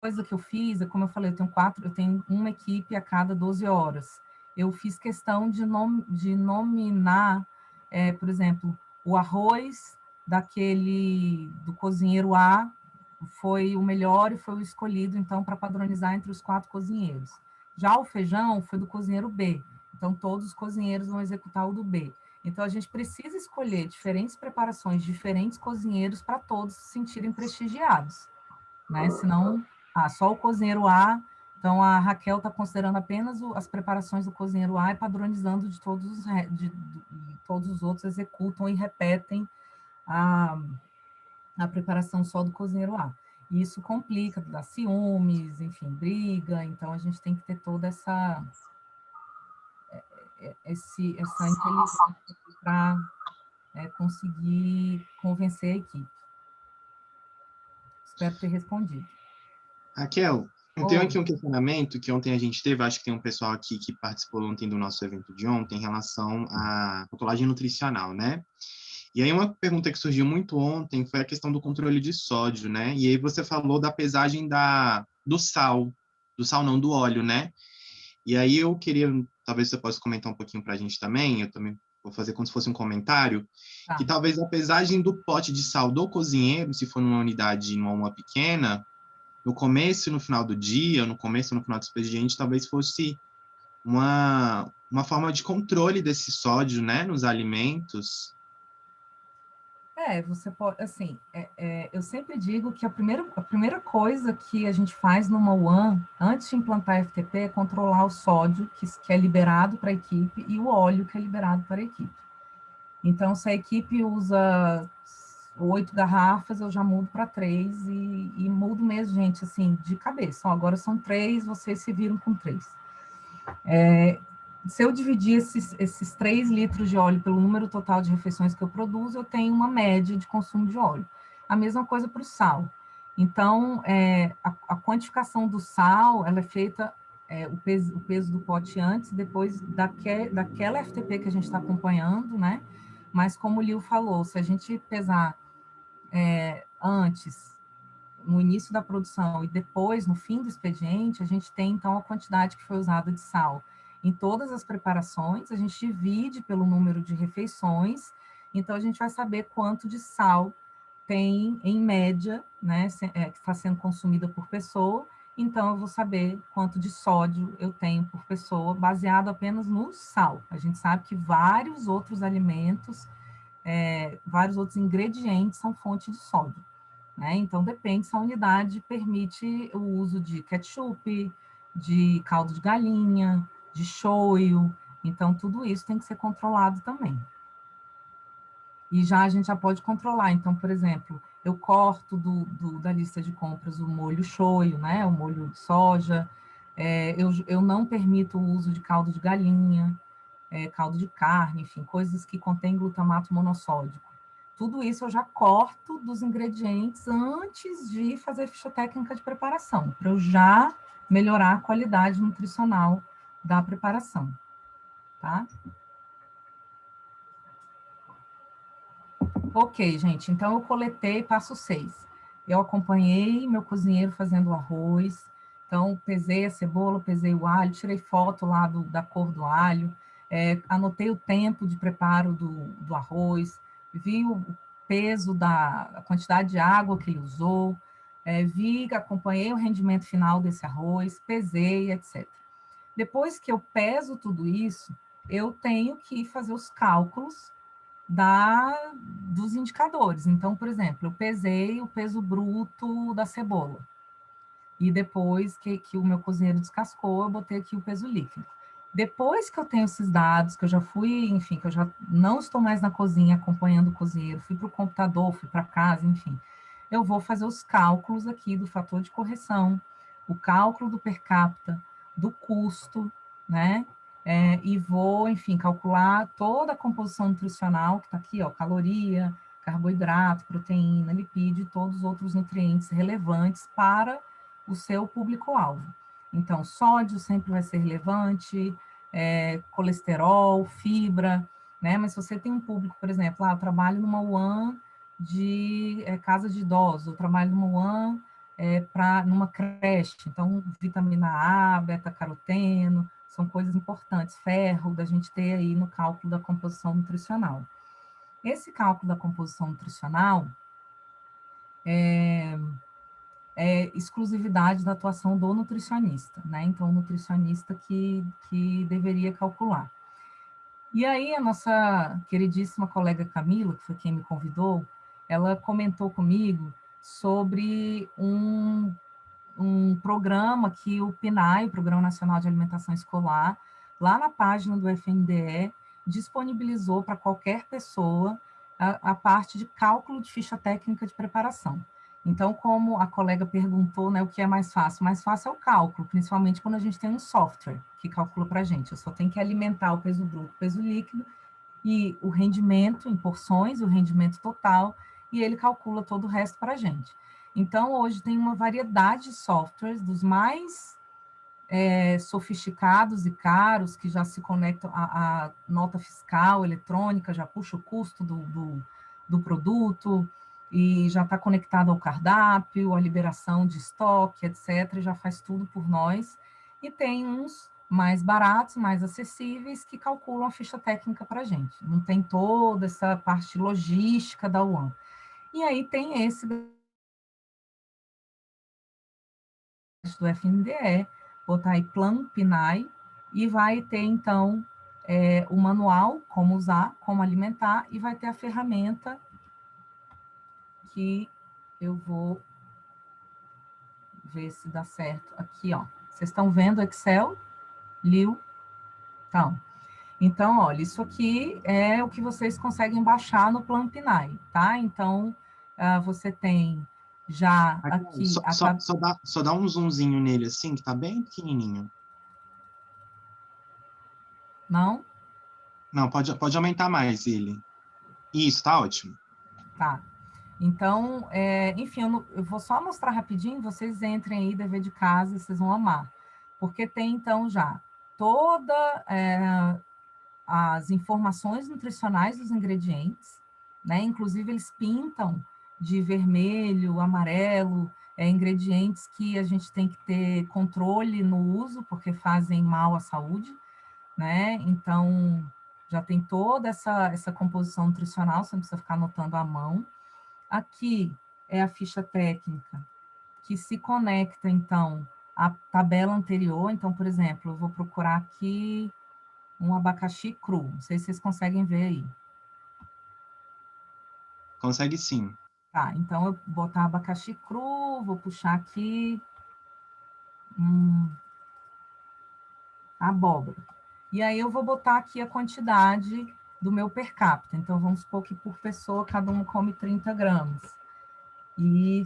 coisa que eu fiz, como eu falei, eu tenho uma equipe a cada 12 horas. Eu fiz questão de nominar, por exemplo, o arroz do cozinheiro A foi o melhor e foi o escolhido, então, para padronizar entre os 4 cozinheiros. Já o feijão foi do cozinheiro B, então todos os cozinheiros vão executar o do B. Então, a gente precisa escolher diferentes preparações, diferentes cozinheiros, para todos se sentirem prestigiados, né? Senão, só o cozinheiro A, então a Raquel está considerando apenas as preparações do cozinheiro A e padronizando de todos todos os outros executam e repetem a preparação só do cozinheiro A. E isso complica, dá ciúmes, enfim, briga, então a gente tem que ter toda essa inteligência para conseguir convencer a equipe. Espero ter respondido. Raquel, eu tenho aqui um questionamento que ontem a gente teve, acho que tem um pessoal aqui que participou ontem do nosso evento de ontem, em relação à rotulagem nutricional, né? E aí uma pergunta que surgiu muito ontem foi a questão do controle de sódio, né? E aí você falou da pesagem do sal não, do óleo, né? E aí eu queria, talvez você possa comentar um pouquinho para a gente também, eu também vou fazer como se fosse um comentário, que talvez a pesagem do pote de sal do cozinheiro, se for numa unidade, numa pequena, no começo e no final do dia, no começo e no final do expediente, talvez fosse uma forma de controle desse sódio, né, nos alimentos. Você pode, assim, eu sempre digo que a primeira coisa que a gente faz numa UAN, antes de implantar FTP, é controlar o sódio que é liberado para a equipe e o óleo que é liberado para a equipe. Então, se a equipe usa 8 garrafas, eu já mudo para 3 e mudo mesmo, gente, assim, de cabeça. Agora são 3, vocês se viram com 3. Se eu dividir esses 3 litros de óleo pelo número total de refeições que eu produzo, eu tenho uma média de consumo de óleo. A mesma coisa para o sal. Então, a quantificação do sal, ela é feita, o peso do pote antes, depois daquela FTP que a gente está acompanhando, né? Mas como o Lio falou, se a gente pesar antes, no início da produção e depois, no fim do expediente, a gente tem, então, a quantidade que foi usada de sal. Em todas as preparações, a gente divide pelo número de refeições, então a gente vai saber quanto de sal tem, em média, né, que está sendo consumida por pessoa, então eu vou saber quanto de sódio eu tenho por pessoa, baseado apenas no sal. A gente sabe que vários outros alimentos, vários outros ingredientes são fonte de sódio, né? Então, depende se a unidade permite o uso de ketchup, de caldo de galinha, de shoyu. Então, tudo isso tem que ser controlado também. E a gente já pode controlar. Então, por exemplo, eu corto da lista de compras o molho shoyu, né? O molho de soja. Eu não permito o uso de caldo de galinha, caldo de carne, enfim, coisas que contêm glutamato monossódico. Tudo isso eu já corto dos ingredientes antes de fazer a ficha técnica de preparação, para eu já melhorar a qualidade nutricional da preparação, tá? Ok, gente, então eu coletei passo 6. Eu acompanhei meu cozinheiro fazendo o arroz, então pesei a cebola, pesei o alho, tirei foto lá da cor do alho, anotei o tempo de preparo do arroz, vi o peso a quantidade de água que ele usou, acompanhei o rendimento final desse arroz, pesei, etc. Depois que eu peso tudo isso, eu tenho que fazer os cálculos dos indicadores. Então, por exemplo, eu pesei o peso bruto da cebola. E depois que o meu cozinheiro descascou, eu botei aqui o peso líquido. Depois que eu tenho esses dados, que eu já fui, enfim, que eu já não estou mais na cozinha acompanhando o cozinheiro, fui para o computador, fui para casa, enfim, eu vou fazer os cálculos aqui do fator de correção, o cálculo do per capita, do custo, né? E vou, enfim, calcular toda a composição nutricional, que está aqui, ó, caloria, carboidrato, proteína, lipídio e todos os outros nutrientes relevantes para o seu público-alvo. Então, sódio sempre vai ser relevante, colesterol, fibra, né? Mas se você tem um público, por exemplo, eu trabalho numa UAN de casa de idosos, eu trabalho numa UAN numa creche, então vitamina A, beta-caroteno, são coisas importantes, ferro, da gente ter aí no cálculo da composição nutricional. Esse cálculo da composição nutricional exclusividade da atuação do nutricionista, né? Então, o nutricionista que deveria calcular. E aí, a nossa queridíssima colega Camila, que foi quem me convidou, ela comentou comigo sobre um programa que o PNAE, o Programa Nacional de Alimentação Escolar, lá na página do FNDE, disponibilizou para qualquer pessoa a parte de cálculo de ficha técnica de preparação. Então, como a colega perguntou, né, o que é mais fácil? Mais fácil é o cálculo, principalmente quando a gente tem um software que calcula para a gente. Eu só tenho que alimentar o peso bruto, o peso líquido, e o rendimento em porções, o rendimento total, e ele calcula todo o resto para a gente. Então, hoje tem uma variedade de softwares, dos mais sofisticados e caros, que já se conectam à nota fiscal eletrônica, já puxa o custo do produto, e já está conectado ao cardápio, à liberação de estoque, etc., já faz tudo por nós. E tem uns mais baratos, mais acessíveis, que calculam a ficha técnica para a gente. Não tem toda essa parte logística da UAM. E aí tem esse do FNDE, botar aí Plano PNAE, e vai ter, então, o manual, como usar, como alimentar, e vai ter a ferramenta que eu vou ver se dá certo. Aqui, ó. Vocês estão vendo o Excel? Liu? Então, olha, isso aqui é o que vocês conseguem baixar no Plano PNAE, tá? Então, você tem já aqui... Só dá um zoomzinho nele, assim, que tá bem pequenininho. Não? Não, pode aumentar mais ele. Isso, tá ótimo. Tá. Então, enfim, eu vou só mostrar rapidinho, vocês entrem aí, dever de casa, vocês vão amar. Porque tem, então, já toda as informações nutricionais dos ingredientes, né? Inclusive, eles pintam de vermelho, amarelo, ingredientes que a gente tem que ter controle no uso, porque fazem mal à saúde, né? Então, já tem toda essa composição nutricional, você não precisa ficar anotando à mão. Aqui é a ficha técnica, que se conecta, então, à tabela anterior. Então, por exemplo, eu vou procurar aqui um abacaxi cru. Não sei se vocês conseguem ver aí. Consegue sim. Tá, então eu vou botar abacaxi cru, vou puxar aqui abóbora. E aí eu vou botar aqui a quantidade do meu per capita. Então, vamos supor que por pessoa, cada um come 30 gramas. E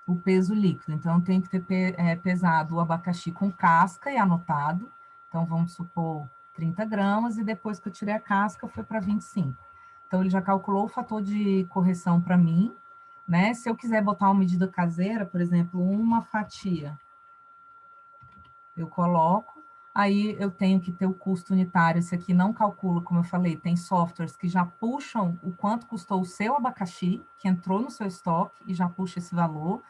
o peso líquido. Então, tem que ter pesado o abacaxi com casca e anotado. Então, vamos supor 30 gramas, e depois que eu tirei a casca, foi para 25. Então, ele já calculou o fator de correção para mim, né? Se eu quiser botar uma medida caseira, por exemplo, uma fatia, eu coloco, aí eu tenho que ter o custo unitário. Esse aqui não calcula, como eu falei, tem softwares que já puxam o quanto custou o seu abacaxi, que entrou no seu estoque, e já puxa esse valor.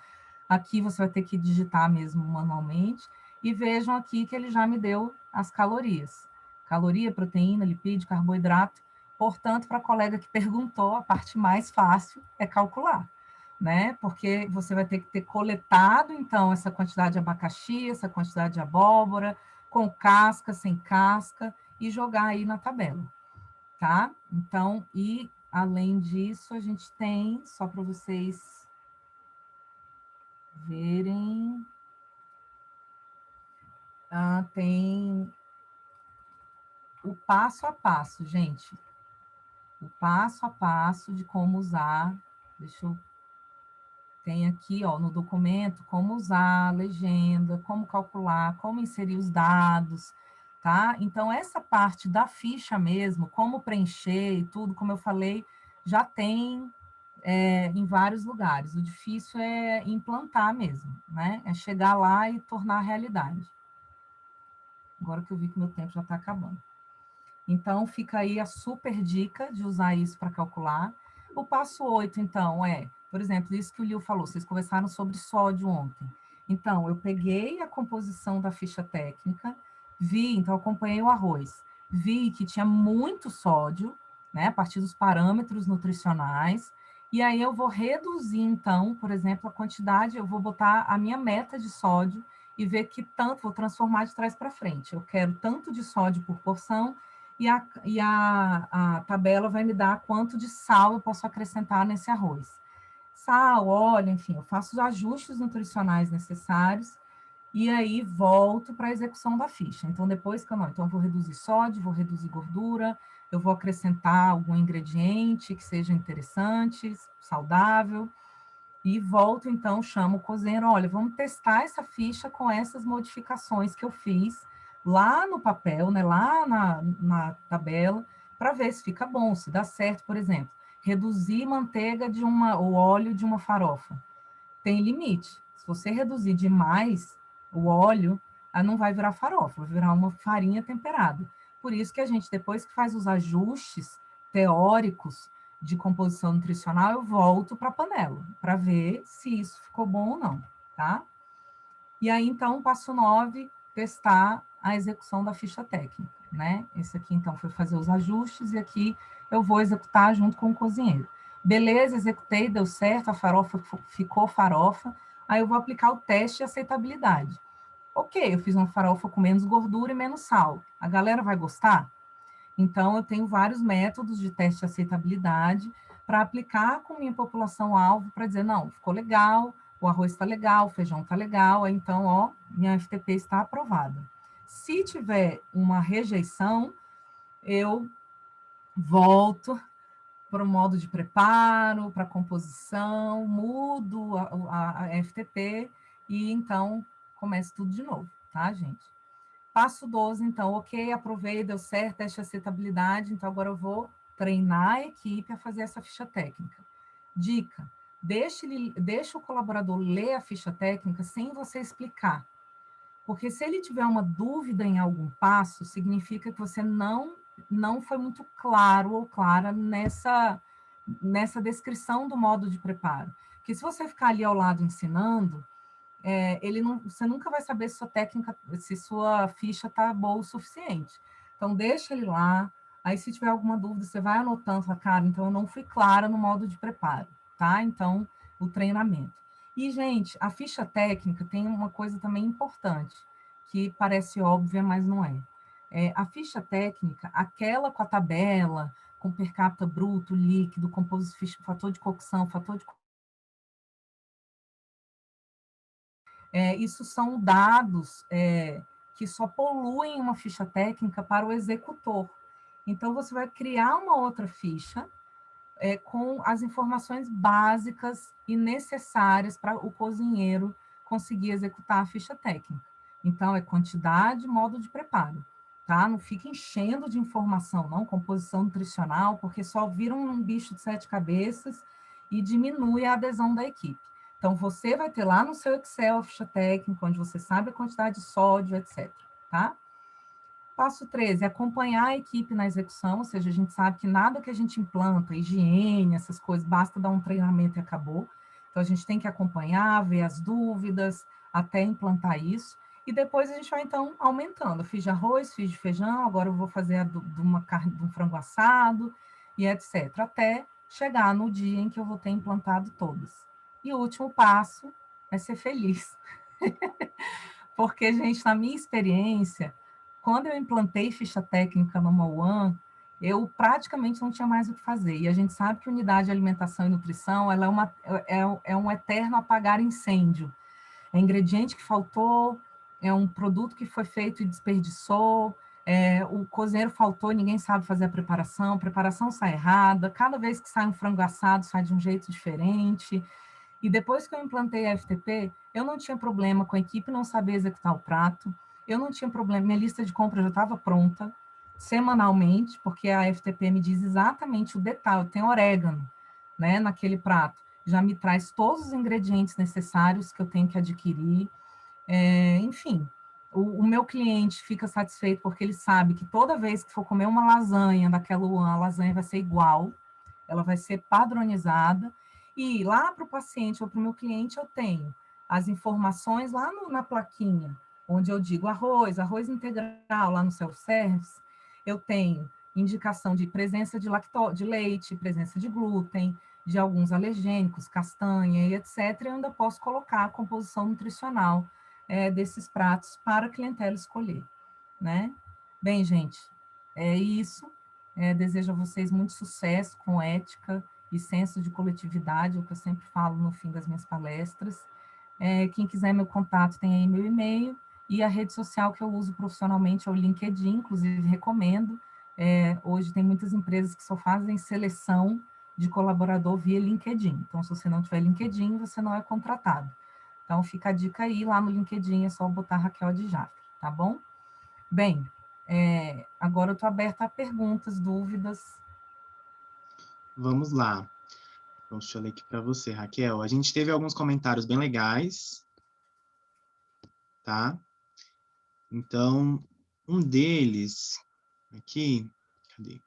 Aqui você vai ter que digitar mesmo manualmente, e vejam aqui que ele já me deu as calorias. Caloria, proteína, lipídio, carboidrato. Portanto, para a colega que perguntou, a parte mais fácil é calcular, né? Porque você vai ter que ter coletado, então, essa quantidade de abacaxi, essa quantidade de abóbora, com casca, sem casca, e jogar aí na tabela, tá? Então, e além disso, a gente tem, só para vocês verem, tem o passo a passo, gente. O passo a passo de como usar. Tem aqui, ó, no documento, como usar a legenda, como calcular, como inserir os dados, tá? Então, essa parte da ficha mesmo, como preencher e tudo, como eu falei, já tem em vários lugares. O difícil é implantar mesmo, né? É chegar lá e tornar realidade. Agora que eu vi que meu tempo já está acabando. Então, fica aí a super dica de usar isso para calcular. O passo 8, então, por exemplo, isso que o Liu falou, vocês conversaram sobre sódio ontem. Então, eu peguei a composição da ficha técnica, então, acompanhei o arroz, vi que tinha muito sódio, né, a partir dos parâmetros nutricionais, E aí eu vou reduzir, então, por exemplo, a quantidade, eu vou botar a minha meta de sódio e ver que tanto, vou transformar de trás para frente. Eu quero tanto de sódio por porção e a tabela vai me dar quanto de sal eu posso acrescentar nesse arroz. Sal, óleo, enfim, eu faço os ajustes nutricionais necessários e aí volto para a execução da ficha. Então, depois que então eu vou reduzir sódio, vou reduzir gordura, eu vou acrescentar algum ingrediente que seja interessante, saudável, e volto, então, chamo o cozinheiro, olha, vamos testar essa ficha com essas modificações que eu fiz lá no papel, né, lá na tabela, para ver se fica bom, se dá certo, por exemplo. Reduzir manteiga ou óleo de uma farofa. Tem limite. Se você reduzir demais o óleo, não vai virar farofa, vai virar uma farinha temperada. Por isso que a gente, depois que faz os ajustes teóricos de composição nutricional, eu volto para a panela, para ver se isso ficou bom ou não, tá? E aí, então, passo 9, testar a execução da ficha técnica, né? Esse aqui, então, foi fazer os ajustes, e aqui eu vou executar junto com o cozinheiro. Beleza, executei, deu certo, a farofa ficou farofa, aí eu vou aplicar o teste de aceitabilidade. Ok, eu fiz uma farofa com menos gordura e menos sal. A galera vai gostar? Então, eu tenho vários métodos de teste de aceitabilidade para aplicar com minha população-alvo para dizer, não, ficou legal, o arroz está legal, o feijão está legal, então, ó, minha FTP está aprovada. Se tiver uma rejeição, eu volto para o modo de preparo, para a composição, mudo a FTP e, então, começo tudo de novo, tá, gente? Passo 12, então, ok, aprovei, deu certo, teste de aceitabilidade, então agora eu vou treinar a equipe a fazer essa ficha técnica. Dica, deixa o colaborador ler a ficha técnica sem você explicar, porque se ele tiver uma dúvida em algum passo, significa que você não foi muito claro ou clara nessa descrição do modo de preparo. Porque se você ficar ali ao lado ensinando, você nunca vai saber se sua técnica, se sua ficha está boa o suficiente. Então, deixa ele lá, aí se tiver alguma dúvida, você vai anotando, fala, cara, então eu não fui clara no modo de preparo, tá? Então, o treinamento. E, gente, a ficha técnica tem uma coisa também importante, que parece óbvia, mas não é. A ficha técnica, aquela com a tabela, com per capita bruto, líquido, composição, fator de cocção, fator de isso são dados que só poluem uma ficha técnica para o executor. Então, você vai criar uma outra ficha com as informações básicas e necessárias para o cozinheiro conseguir executar a ficha técnica. Então, é quantidade, modo de preparo, tá? Não fica enchendo de informação, não, composição nutricional, porque só vira um bicho de 7 cabeças e diminui a adesão da equipe. Então, você vai ter lá no seu Excel a ficha técnica, onde você sabe a quantidade de sódio, etc. Tá? Passo 13, acompanhar a equipe na execução, ou seja, a gente sabe que nada que a gente implanta, higiene, essas coisas, basta dar um treinamento e acabou. Então, a gente tem que acompanhar, ver as dúvidas, até implantar isso. E depois a gente vai, então, aumentando. Fiz de arroz, fiz de feijão, agora eu vou fazer de uma carne, de um frango assado, e etc. Até chegar no dia em que eu vou ter implantado todas. E o último passo é ser feliz. Porque, gente, na minha experiência, quando eu implantei ficha técnica no One, eu praticamente não tinha mais o que fazer. E a gente sabe que unidade de alimentação e nutrição ela é um eterno apagar incêndio. É ingrediente que faltou, é um produto que foi feito e desperdiçou, o cozinheiro faltou, ninguém sabe fazer a preparação sai errada, cada vez que sai um frango assado sai de um jeito diferente. E depois que eu implantei a FTP, eu não tinha problema com a equipe não saber executar o prato, eu não tinha problema, minha lista de compras já estava pronta, semanalmente, porque a FTP me diz exatamente o detalhe, tem orégano, né, naquele prato, já me traz todos os ingredientes necessários que eu tenho que adquirir, enfim, o meu cliente fica satisfeito porque ele sabe que toda vez que for comer uma lasanha daquela One, a lasanha vai ser igual, ela vai ser padronizada, e lá para o paciente ou para o meu cliente eu tenho as informações lá na plaquinha, onde eu digo arroz integral, lá no self-service, eu tenho indicação de presença de leite, presença de glúten, de alguns alergênicos, castanha e etc. E eu ainda posso colocar a composição nutricional desses pratos para a clientela escolher, né? Bem, gente, é isso. Desejo a vocês muito sucesso com ética e senso de coletividade, o que eu sempre falo no fim das minhas palestras. Quem quiser meu contato tem aí meu e-mail, e a rede social que eu uso profissionalmente é o LinkedIn, inclusive recomendo. Hoje tem muitas empresas que só fazem seleção de colaborador via LinkedIn. Então, se você não tiver LinkedIn, você não é contratado. Então, fica a dica aí, lá no LinkedIn é só botar Raquel Adjaf, tá bom? Bem, agora eu estou aberta a perguntas, dúvidas. Vamos lá. Então, deixa eu ler aqui para você, Raquel. A gente teve alguns comentários bem legais, tá? Então, um deles aqui, cadê?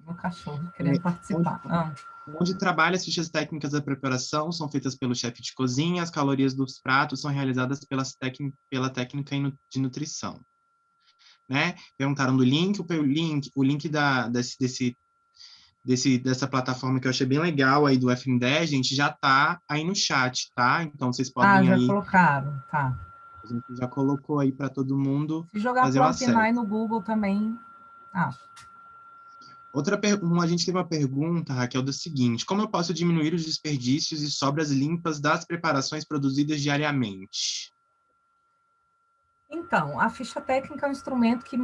Meu cachorro querendo participar. Onde trabalha as fichas técnicas da preparação são feitas pelo chefe de cozinha, as calorias dos pratos são realizadas pela técnica de nutrição. Né? Perguntaram do link, o link dessa plataforma que eu achei bem legal aí do F10, gente, já tá aí no chat, tá? Então vocês podem já aí... colocaram, tá. A gente já colocou aí para todo mundo Se jogar fazer o Plump acesso. Nine no Google também, acho. A gente teve uma pergunta, Raquel, do seguinte: como eu posso diminuir os desperdícios e sobras limpas das preparações produzidas diariamente? Então, a ficha técnica é um instrumento que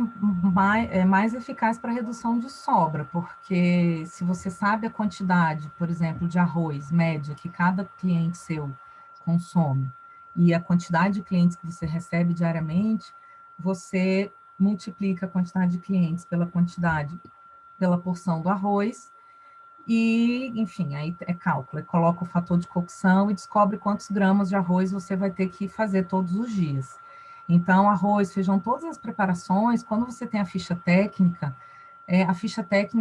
é mais eficaz para redução de sobra, porque se você sabe a quantidade, por exemplo, de arroz média que cada cliente seu consome e a quantidade de clientes que você recebe diariamente, você multiplica a quantidade de clientes pela porção do arroz e, enfim, aí é cálculo, coloca o fator de cocção e descobre quantos gramas de arroz você vai ter que fazer todos os dias. Então, arroz, feijão, todas as preparações, quando você tem a ficha técnica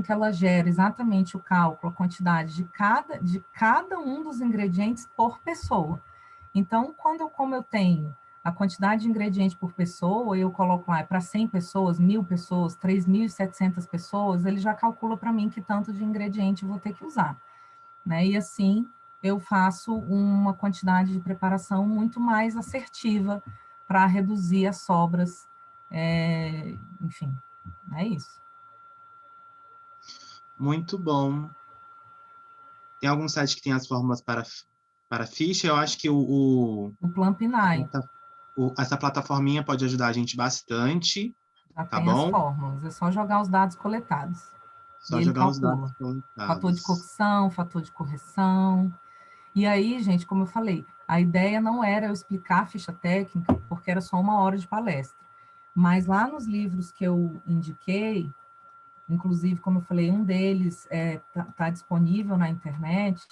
ela gera exatamente o cálculo, a quantidade de cada um dos ingredientes por pessoa. Então, como eu tenho a quantidade de ingredientes por pessoa, eu coloco lá, para 100 pessoas, 1.000 pessoas, 3.700 pessoas, ele já calcula para mim que tanto de ingrediente eu vou ter que usar. Né? E assim, eu faço uma quantidade de preparação muito mais assertiva para reduzir as sobras. Enfim, é isso. Muito bom. Tem algum site que tem as fórmulas para ficha? Eu acho que o Plump Nine. Essa plataforminha pode ajudar a gente bastante. Já tá tem bom? as fórmulas, é só jogar os dados coletados. Só e ele jogar os calcula dados coletados. Fator de cocção, fator de correção. E aí, gente, como eu falei, a ideia não era eu explicar a ficha técnica, porque era só 1 hora de palestra. Mas lá nos livros que eu indiquei, inclusive, como eu falei, um deles tá disponível na internet.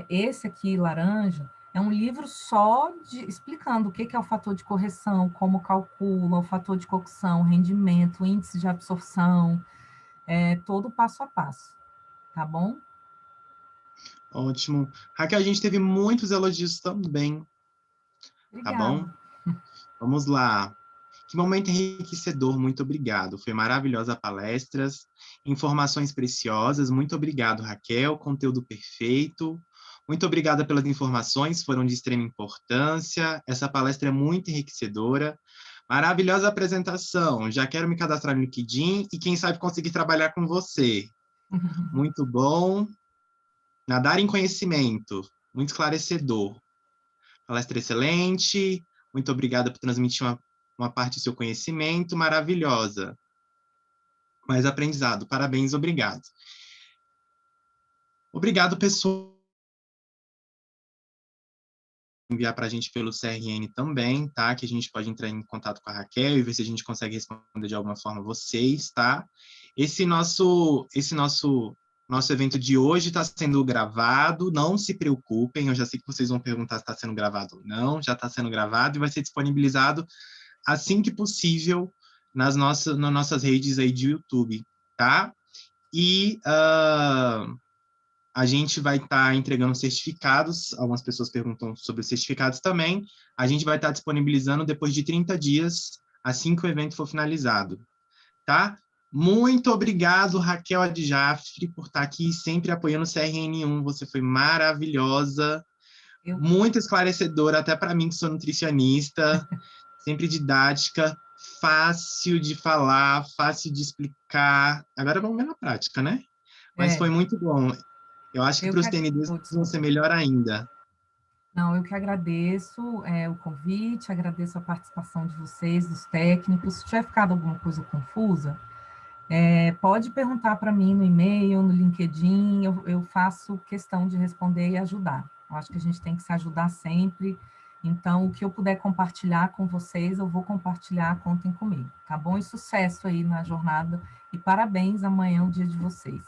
Esse aqui, laranja, é um livro só explicando o que é o fator de correção, como calcula, o fator de cocção, rendimento, índice de absorção, todo passo a passo, tá bom? Ótimo. Raquel, a gente teve muitos elogios também. Obrigada. Tá bom? Vamos lá. Que momento enriquecedor, muito obrigado. Foi maravilhosa a palestra, informações preciosas, muito obrigado, Raquel, conteúdo perfeito. Muito obrigada pelas informações, foram de extrema importância. Essa palestra é muito enriquecedora. Maravilhosa apresentação. Já quero me cadastrar no LinkedIn e quem sabe conseguir trabalhar com você. Muito bom. Nadar em conhecimento, muito esclarecedor. Palestra excelente. Muito obrigada por transmitir uma parte do seu conhecimento maravilhosa. Mais aprendizado. Parabéns, obrigado. Obrigado, pessoal. Enviar para a gente pelo CRN também, tá? Que a gente pode entrar em contato com a Raquel e ver se a gente consegue responder de alguma forma vocês, tá? Esse nosso evento de hoje está sendo gravado, não se preocupem, eu já sei que vocês vão perguntar se está sendo gravado ou não, já está sendo gravado e vai ser disponibilizado assim que possível nas nossas redes aí de YouTube, tá? E a gente vai estar entregando certificados, algumas pessoas perguntam sobre os certificados também, a gente vai estar disponibilizando depois de 30 dias, assim que o evento for finalizado, tá? Muito obrigado, Raquel Adjafre, por estar aqui sempre apoiando o CRN1. Você foi maravilhosa, muito esclarecedora, até para mim que sou nutricionista, sempre didática, fácil de falar, fácil de explicar. Agora vamos ver na prática, né? Mas foi muito bom. Eu acho que para os TNDs vão ser melhor ainda. Não, eu que agradeço o convite, agradeço a participação de vocês, dos técnicos. Se tiver ficado alguma coisa confusa, pode perguntar para mim no e-mail, no LinkedIn, eu faço questão de responder e ajudar. Eu acho que a gente tem que se ajudar sempre, então o que eu puder compartilhar com vocês, eu vou compartilhar, contem comigo, tá bom? E sucesso aí na jornada, e parabéns, amanhã é o dia de vocês.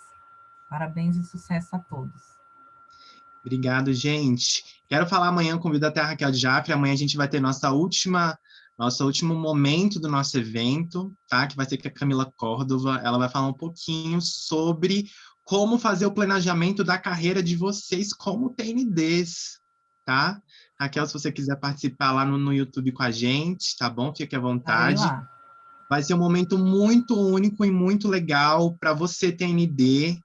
Parabéns e sucesso a todos. Obrigado, gente. Quero falar amanhã, convido até a Raquel Adjafre, amanhã a gente vai ter nosso último momento do nosso evento, tá? Que vai ser com a Camila Córdova. Ela vai falar um pouquinho sobre como fazer o planejamento da carreira de vocês como TNDs, tá? Raquel, se você quiser participar lá no YouTube com a gente, tá bom? Fique à vontade. Vai ser um momento muito único e muito legal para você, TND,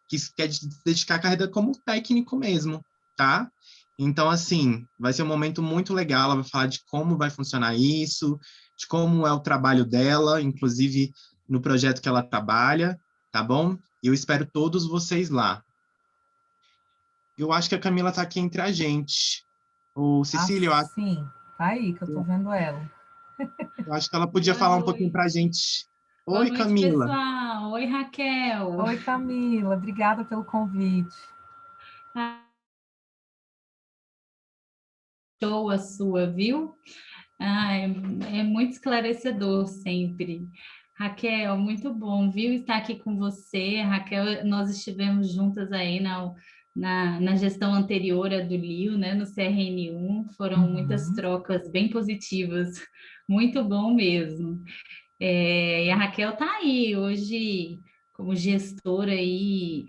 que quer dedicar a carreira como técnico mesmo, tá? Então, assim, vai ser um momento muito legal, ela vai falar de como vai funcionar isso, de como é o trabalho dela, inclusive no projeto que ela trabalha, tá bom? Eu espero todos vocês lá. Eu acho que a Camila está aqui entre a gente. Ô, Cecília, eu acho... Sim, tá aí que eu tô vendo ela. Eu acho que ela podia falar um pouquinho para a gente. Oi, Camila. Boa noite, pessoal. Oi, Raquel. Oi, Camila. Obrigada pelo convite. Show a sua, viu? É muito esclarecedor sempre. Raquel, muito bom, viu, estar aqui com você. Raquel, nós estivemos juntas aí na gestão anterior do LIO, né, no CRN1, foram muitas trocas bem positivas, muito bom mesmo. E a Raquel está aí hoje como gestora aí,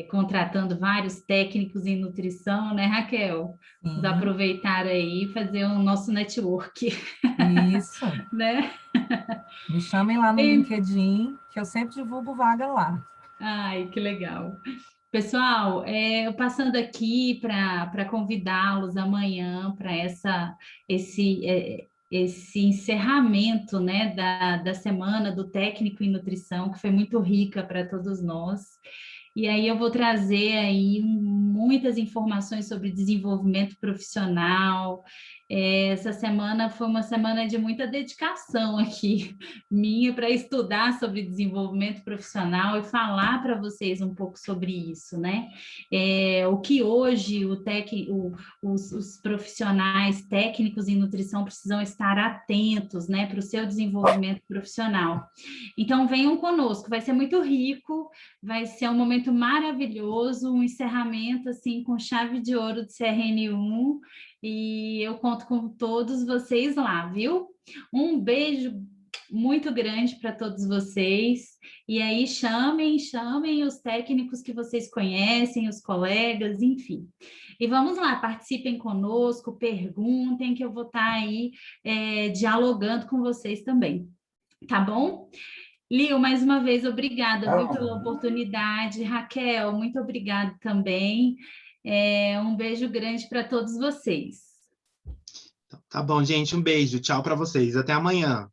contratando vários técnicos em nutrição, né, Raquel? Vamos aproveitar aí e fazer o nosso network. Isso. Né? Me chamem lá no LinkedIn, que eu sempre divulgo vaga lá. Ai, que legal. Pessoal, eu passando aqui para convidá-los amanhã para esse encerramento, né, da semana do técnico em nutrição, que foi muito rica para todos nós. E aí eu vou trazer aí muitas informações sobre desenvolvimento profissional. Essa semana foi uma semana de muita dedicação aqui, minha, para estudar sobre desenvolvimento profissional e falar para vocês um pouco sobre isso, né? O que hoje os profissionais técnicos em nutrição precisam estar atentos, né, para o seu desenvolvimento profissional. Então, venham conosco, vai ser muito rico, vai ser um momento maravilhoso, um encerramento assim com chave de ouro do CRN1, e eu conto com todos vocês lá, viu? Um beijo muito grande para todos vocês, e aí chamem os técnicos que vocês conhecem, os colegas, enfim. E vamos lá, participem conosco, perguntem, que eu vou estar aí dialogando com vocês também, tá bom? Lio, mais uma vez, obrigada, viu, pela oportunidade. Raquel, muito obrigada também. Um beijo grande para todos vocês. Tá bom, gente, um beijo. Tchau para vocês. Até amanhã.